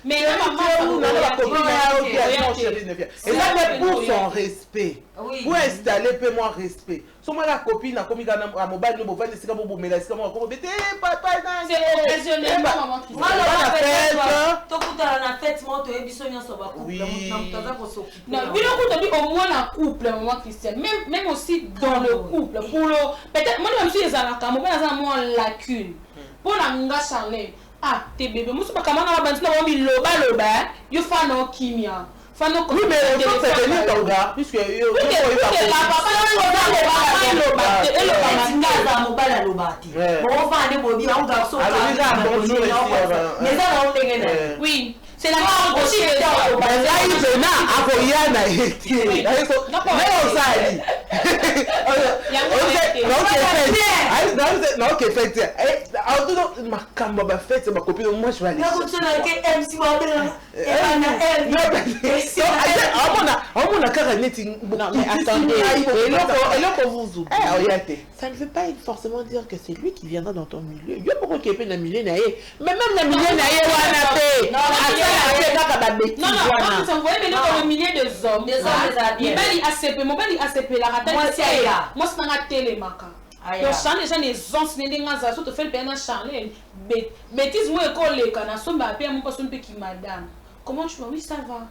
mais pour son respect pour installer peu moins respect so moi la copine a commis à mobile no bovandi sika bo bomela sika mo ko bete papa c'est occasionnellement maman Christiane tokutala na fête mo to ebiso nyonso ba couple mutaza ko s'occuper non biloko to bi au moins la couple maman Christiane même aussi dans le couple pour le peut-être moi même si ezalaka mo bana za mo lacune pour la nga Charlène ah tes bébés musu ba kamana ba bantu na bo biloba loba yo fa no kimia. Oui, mais il faut faire venir ton gars, puisque oui, c'est la même chose. on la kaka neti. Non, mais attendez, et là qu'on vous oublie. Ça ne veut pas forcément dire que c'est lui qui viendra dans ton milieu. Il y a beaucoup qui est dans le milieu, mais même dans le milieu, il y a non, vous voyez, mais dans le milieu des hommes, il a ACP, mon père il ACP, la rata, moi c'est un télémaca. Donc, Charles, les gens, les gens, les gens, surtout fait le père Charles, bêtise, moi, école, les canards, sont bappés, mon poisson, qui madame. Comment tu vas? Oui, ça va.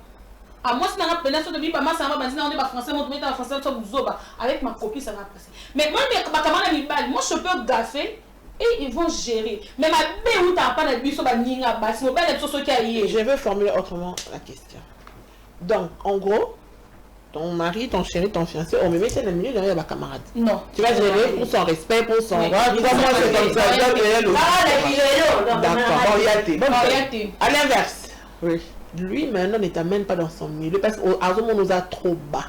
À moi, si on a plein de vie, moi, ça va, on est pas français, on est en français, avec ma copie, ça va passer. Mais moi, moi, je peux gaffer. Et ils vont gérer. Mais ma belle ou t'as pas de bus sur la ligne à bas, c'est pas sur qui a. Je vais formuler autrement la question. Donc, en gros, ton mari, ton chéri, ton fiancé, on me met dans le milieu derrière ma camarade. Non. Tu vas gérer pour son respect, pour son droit. Moi, c'est comme ça. D'accord. À l'inverse. Oui. Lui, maintenant, ne t'amène pas dans son milieu parce qu'Azomo nous a trop bas.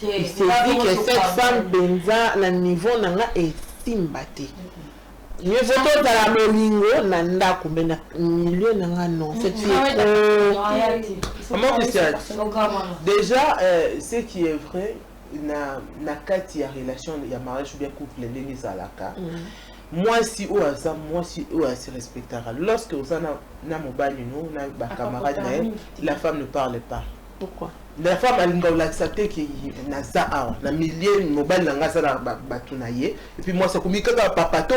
Il s'est dit que cette femme, Benza, le niveau est simbati. Je vote dans la molingo, nanda kumbena milieu nanga non. C'est Comment déjà, ce qui est vrai, na kati ya relation ya mariage ou bien couple ndenge zalaka. Moi si ou asa, moi si ou asa respectera. Lorsque vous na mobali no na ba camarade la femme ne parle pas. Pourquoi? La femme elle doit accepter que na ça na milieu mobile nanga ça la batunaye et puis moi c'est comme kaka papato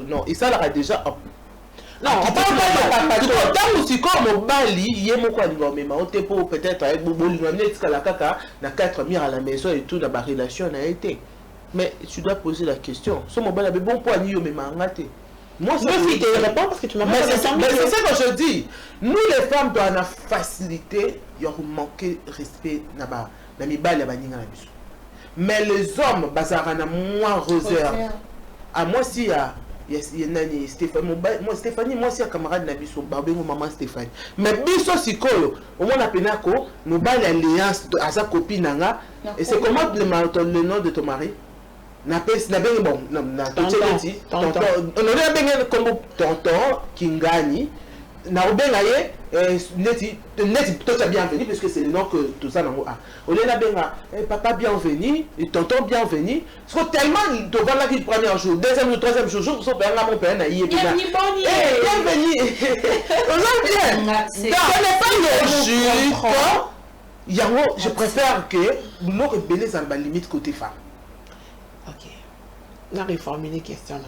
non et ça là déjà non on parle pas de papato tant aussi comme mobali yemo kwa ngomema on te pour peut-être avec boboli na netika la kaka na 4 murs à la maison et tout dans la relation a été mais tu dois poser la question ce mobile a bon point ni yo mema ngate. Moi, c'est ce qui te répond parce que tu m'as pas c'est ça que je dis. Nous, les femmes, doivent la facilité, ils ont manqué respect. Mais les hommes, bazarana moins réserve. À moi, si il y a Stéphanie, moi, Stéphanie, moi, si un camarade Nabiso, Babé, maman Stéphanie. Mais Biso, Sikolo, au moins, la Pénaco, nous bat l'alliance à sa copine, et c'est comment le nom de ton mari? Na bien bon na tonton on aurait bien comme tonton Kingani na obenga ye neti tout ça bienvenue parce que c'est le nom que tout ça nango a on est là benga papa bienvenue et tonton bienvenue parce que tellement devant la vie premier jour deuxième jour troisième jour so benga mon père na yé bienvenue on a bien ce n'est pas logique yango je préfère que nous rebeller dans la limite côté femme. Ok. On a reformulé la question.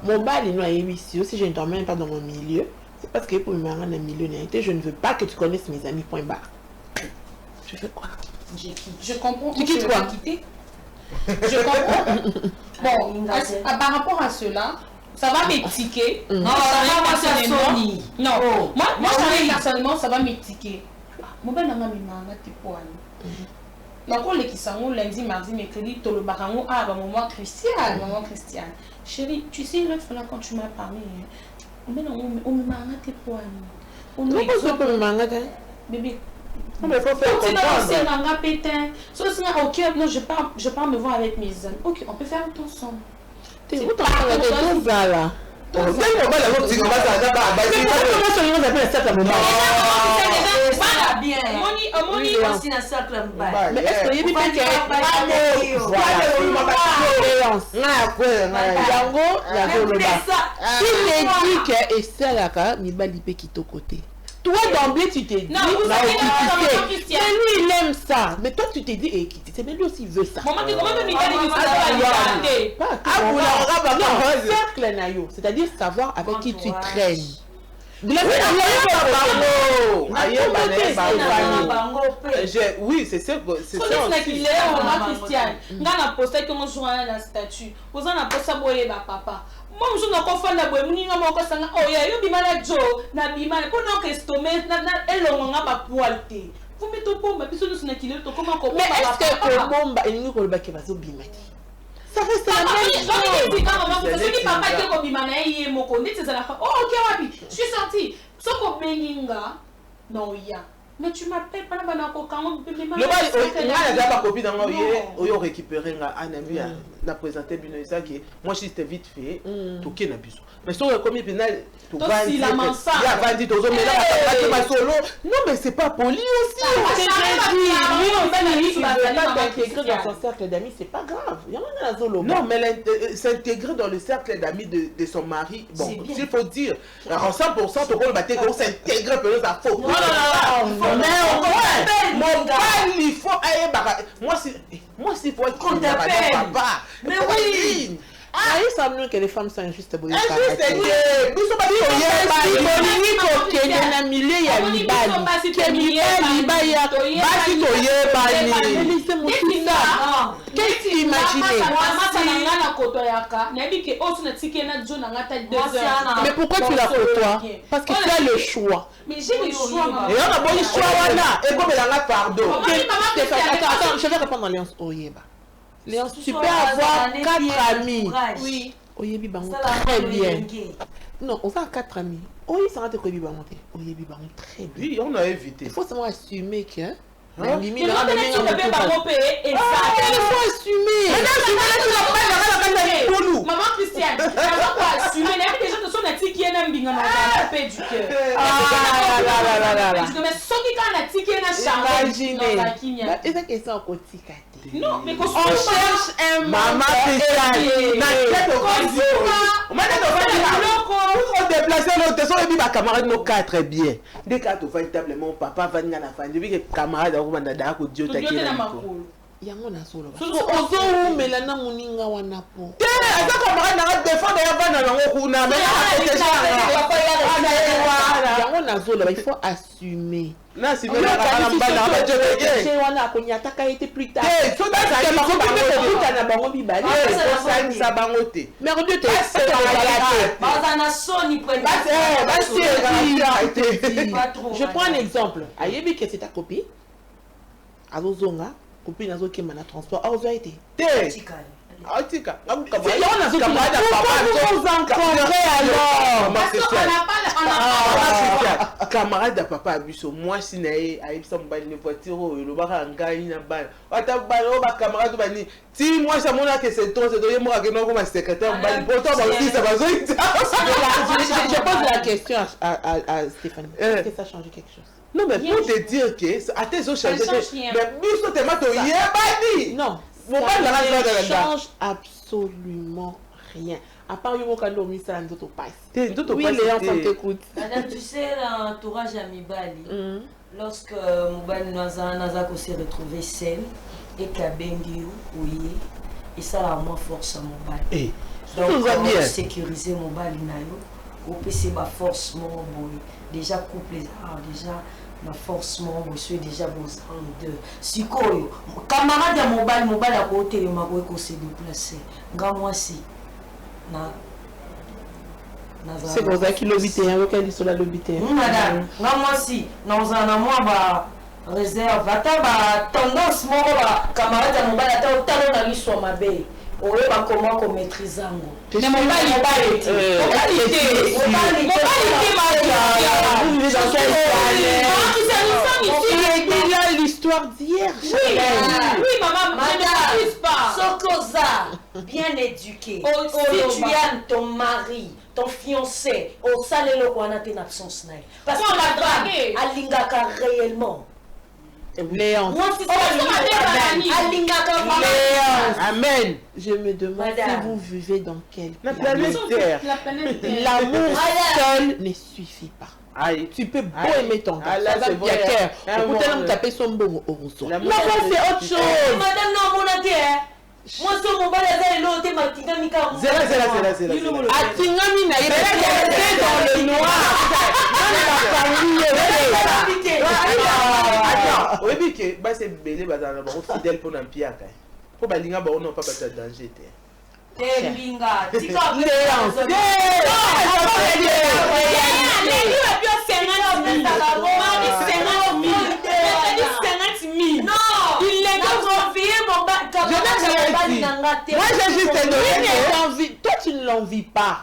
Mon bal est noyé ici. Si je ne t'emmène pas dans mon milieu, c'est parce que pour me rendre dans le milieu, je ne veux pas que tu connaisses mes amis. Point barre. Je fais quoi? Je comprends. Tu quittes quoi? Je comprends. Bon, par rapport à cela, ça va m'étiquer. Non, moi, personnellement, ça va m'étiquer. Mon bal n'a pas mis ma main. Donc, on les qui sont lundi, mardi, mercredi, tout le barango, maman Christiane. Chérie, tu sais, l'autre fois quand tu m'as parlé, on me m'a tes poils. On me m'a bébé. Non, mais il faut faire comprendre. Ok, non, je pars me voir avec mes amis. Ok, on peut faire tout ensemble. T'es où t'en parles de tout ça là? Mais est-ce qu'il y a toi d'emblée tu t'es dit mais lui il aime ça mais toi tu t'es dit équité c'est même lui aussi il veut ça c'est-à-dire savoir avec qui tu traînes. Oui, c'est ça. C'est ça. Moi, je ne comprends pas la boue, ni non, moi, ça n'a oh, ya, yo bimala jo, na bimala, pour non que stomach, na elonga ba poilte. Vous mettez au pombe, puis nous n'akile to comment comment. Mais est-ce que bomba et nous ko ba ke bazo bimati? Ça reste la même chose. Parce que papa qui ko bimana yé moko, ndi ça la fa. Oh, OK wapi? Je suis sorti. Soko benginga. Non, ya. Mais tu m'appelles pendant que le bal on a déjà pas copie dans moi on récupérer un ami na présenter bien ça qui moi juste vite fait tout qui na biso mais si on comme pénal tout va il y a vendu deux mais là ma solo non mais c'est pas poli aussi s'intégrer dans son cercle d'amis c'est pas grave il y en a la solo non mais s'intégrer dans le cercle d'amis de son mari bon s'il faut dire en 100% tout le monde on s'intégrer peut ça faux non mais mon père il faut aller moi si faut être papa mais oui ah il semble que les femmes sont injustes injuste nous sommes pas qu'est-ce que tu imagines mais pourquoi tu la côtoies parce que tu as le choix mais j'ai le choix et on a bon choix et comme elle a pardon attends je vais répondre à Léonce Oyeba. Léonce, tu peux avoir 4 amis. Oui. Oyebi bango très bien. Non, on va 4 amis. Oui, ça va te Oyebi bango. Oyebi bango très bien. Oui, on a évité. Il faut seulement assumer que la limite il faut assumer. Maman Christiane, faut assumer. Les gens sont qui est du cœur. Mais ceux qui non, mais on cherche un maman Christiane. On déplacer l'autre, on dit ma camarade nos 4 bien. Dès que tu vas véritablement papa va venir à la fin, depuis que camarade a ouvert dada ko Dieu ta kina. Yango na solo. Ozo melana muninga wana po. Eza camarade na défendre ya bana nango kuna mais yango na solo, il faut assumer. Na si me la mbala ba Dieu ta kina. Chez wana ko nyataka été plus tard. So da ka ba ko na bango bibali. Ça bango te. Mais on Dieu te je prends un exemple. Ayebi que c'est ta copine. Azozonga, copine azokema na transport. Azo été. Atika. Camarade à papa abuso moi si na aibisa mbali voiture le baka ngai na bana ata balo ba camarade bani ti moi ça mona que c'est trop c'est doyer moi que non comme secrétaire mbali pourtant ba aussi ça va je pose la question à Stéphanie est-ce que ça a changé quelque chose? Non mais pour te dire que à tes autres changer mais biso te mato yebani non ne change absolument rien. À part le mot qu'on a mis ça dans passe. Oui, Léon, ça t'écoute. Madame, tu sais, l'entourage à Mibali, lorsque Mibali Nazako s'est retrouvé seul et qu'Abengi oui, et ça a moins force à Mibali. Donc, on a sécurisé Mibali Nayo, on peut se battre force déjà couple déjà. Ma force je suis déjà bon de sikoyo camarade ya mobile à côté de ma ko se déplacer moi si na c'est pour ça qu'il lobite hein auquel sur la lobite madame moi si dans un mois ba réserve ata ba tendance mo ba camarade ya mobile ata otalo na liso mabe oyeba comment ko maîtriser ngo mais mobile il a l'histoire d'hier. Oui, maman, ne pas. Sokoza, bien éduqué. Si tu aimes ton mari, ton fiancé, au salé le roi n'a absence. Parce que la femme, à l'ingaka réellement. Léon. Amen. Je me demande si vous vivez dans quelle planète Terre. L'amour seul ne suffit pas. Aïe. Tu peux beau aimer ton gars. C'est vrai. Peut-être taper son bon au rousseau. L'amour c'est autre chose. Madame, non, mon atterre. Moi, sur mon balai, j'ai l'autre matinamika. Zéla. Atingami na yé dans le noir. Attends, oui, que bah c'est belé, bah dans le fidèle pour l'empire. Pour balinga, bah on n'a pas de danger. Linga, tika moi j'ai juste donné toi tu ne l'envies pas.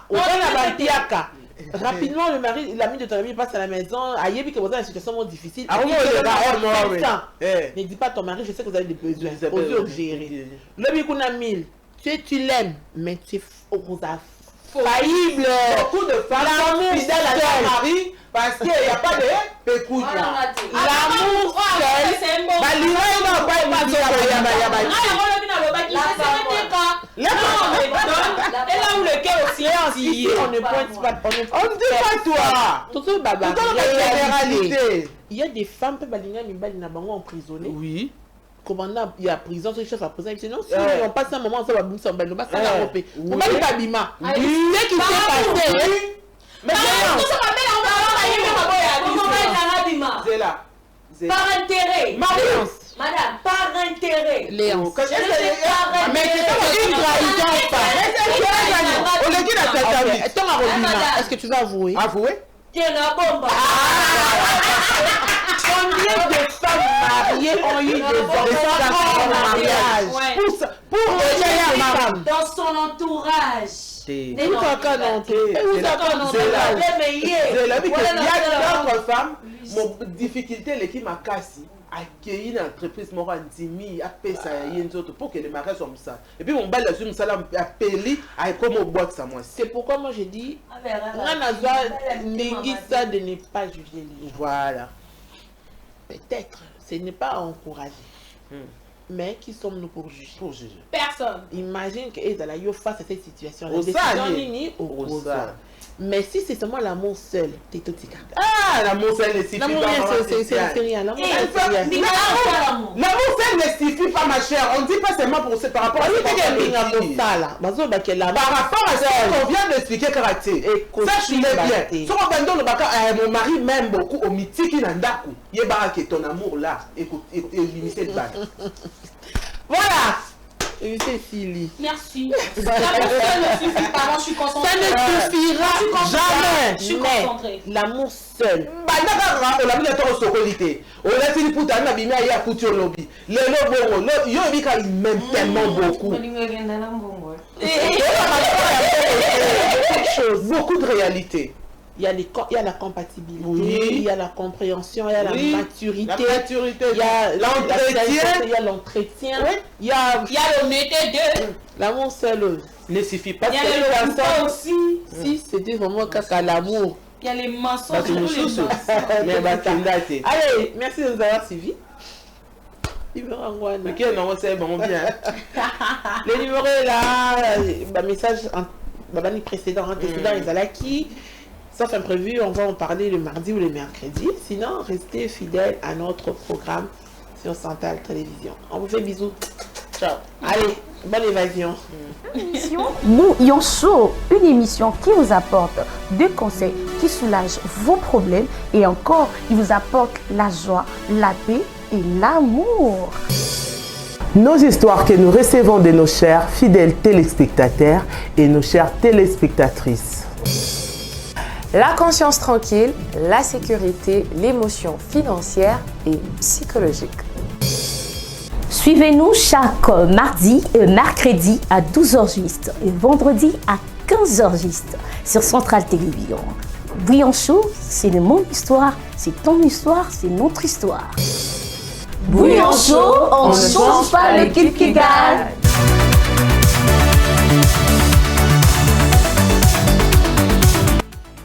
Rapidement, le mari, l'ami de ton ami passe à la maison. Aïe, que vous avez une situation difficile. Ah, Ne dis pas à ton mari, je sais que vous avez des besoins. Aux yeux gérer. Le bicoun a 1000. Tu l'aimes, mais tu es faillible. Beaucoup de femmes sont fidèles à leur mari parce qu'il n'y a pas de pécouille. L'amour seul. Et là où le cœur aussi on ne pointe pas. On ne dit pas toi. Tout la généralité. Il y a des femmes qui sont emprisonnées. Oui. Commandant, il y a prison, c'est chef à prison. Sinon, si on passe un moment, ça va boum, ça va boum, ça va romper. On va pas bima. Ce qui s'est passé. Mais c'est là. Par intérêt. Madame, par intérêt. Léon. Mais c'est une trahison pas. On le dit à cette amie. Est-ce que tu vas avouer? Avouer? Tiens la bombe. Combien de femmes mariées ont eu des enfants en mariage? Pour aider la femme. Dans son entourage. C'est la femme, mon difficulté, l'équipe m'a cassé. Accueillir une entreprise, m'a dit, a payé ça, pour que les mariages soient ça. Et puis mon bal assume ça, a payé, a comme au boîte ça, moi. C'est pourquoi moi j'ai dit, ça de ne pas juger. Voilà. Peut-être, ce n'est pas à encourager. Mais qui sommes-nous pour juger? Personne. Imagine qu'ils allaient face à cette situation. Mais si c'est seulement l'amour seul, t'es tout tika. Ah, l'amour seul ne suffit pas. L'amour seul ne suffit pas, ma chère. On ne dit pas seulement pour par rapport à ce qu'on vient d'expliquer, Karaté. Sache-le bien. Mon mari m'aime beaucoup au mythique Nandaku. Yébara qui est ton amour là. Écoute, limiter le bac. Voilà. Merci. L'amour seul ne suffit pas. Moi, je suis concentrée. Ça ne suffira jamais. Je suis concentrée. L'amour seul. On a mis le temps au socolité. On a fini pour t'amener à bimé à couture lobby. Le lobo, yo il m'aime tellement beaucoup. Beaucoup de réalité. Il y a la compatibilité, il y a la compréhension, il y a la maturité, il y a l'entretien, il y a l'honnêteté de l'amour seul. Ne suffit pas. Il y a le temps aussi. Si c'était vraiment caca l'amour. Il y a les mensonges. Allez, merci de nous avoir suivis. Le numéro est là, message précédent, qui, sauf imprévu, on va en parler le mardi ou le mercredi. Sinon, restez fidèles à notre programme sur Santal Télévision. On vous fait bisous. Ciao. Allez, bonne évasion. Nous Yoncho, une émission qui vous apporte des conseils qui soulagent vos problèmes et encore, il vous apporte la joie, la paix et l'amour. Nos histoires que nous recevons de nos chers fidèles téléspectateurs et nos chères téléspectatrices. La conscience tranquille, la sécurité, l'émotion financière et psychologique. Suivez-nous chaque mardi et mercredi à 12h juste et vendredi à 15h juste sur Central Télévision. Bouillon chaud, c'est mon histoire, c'est ton histoire, c'est notre histoire. Bouillon chaud, on ne change pas l'équipe qui gagne.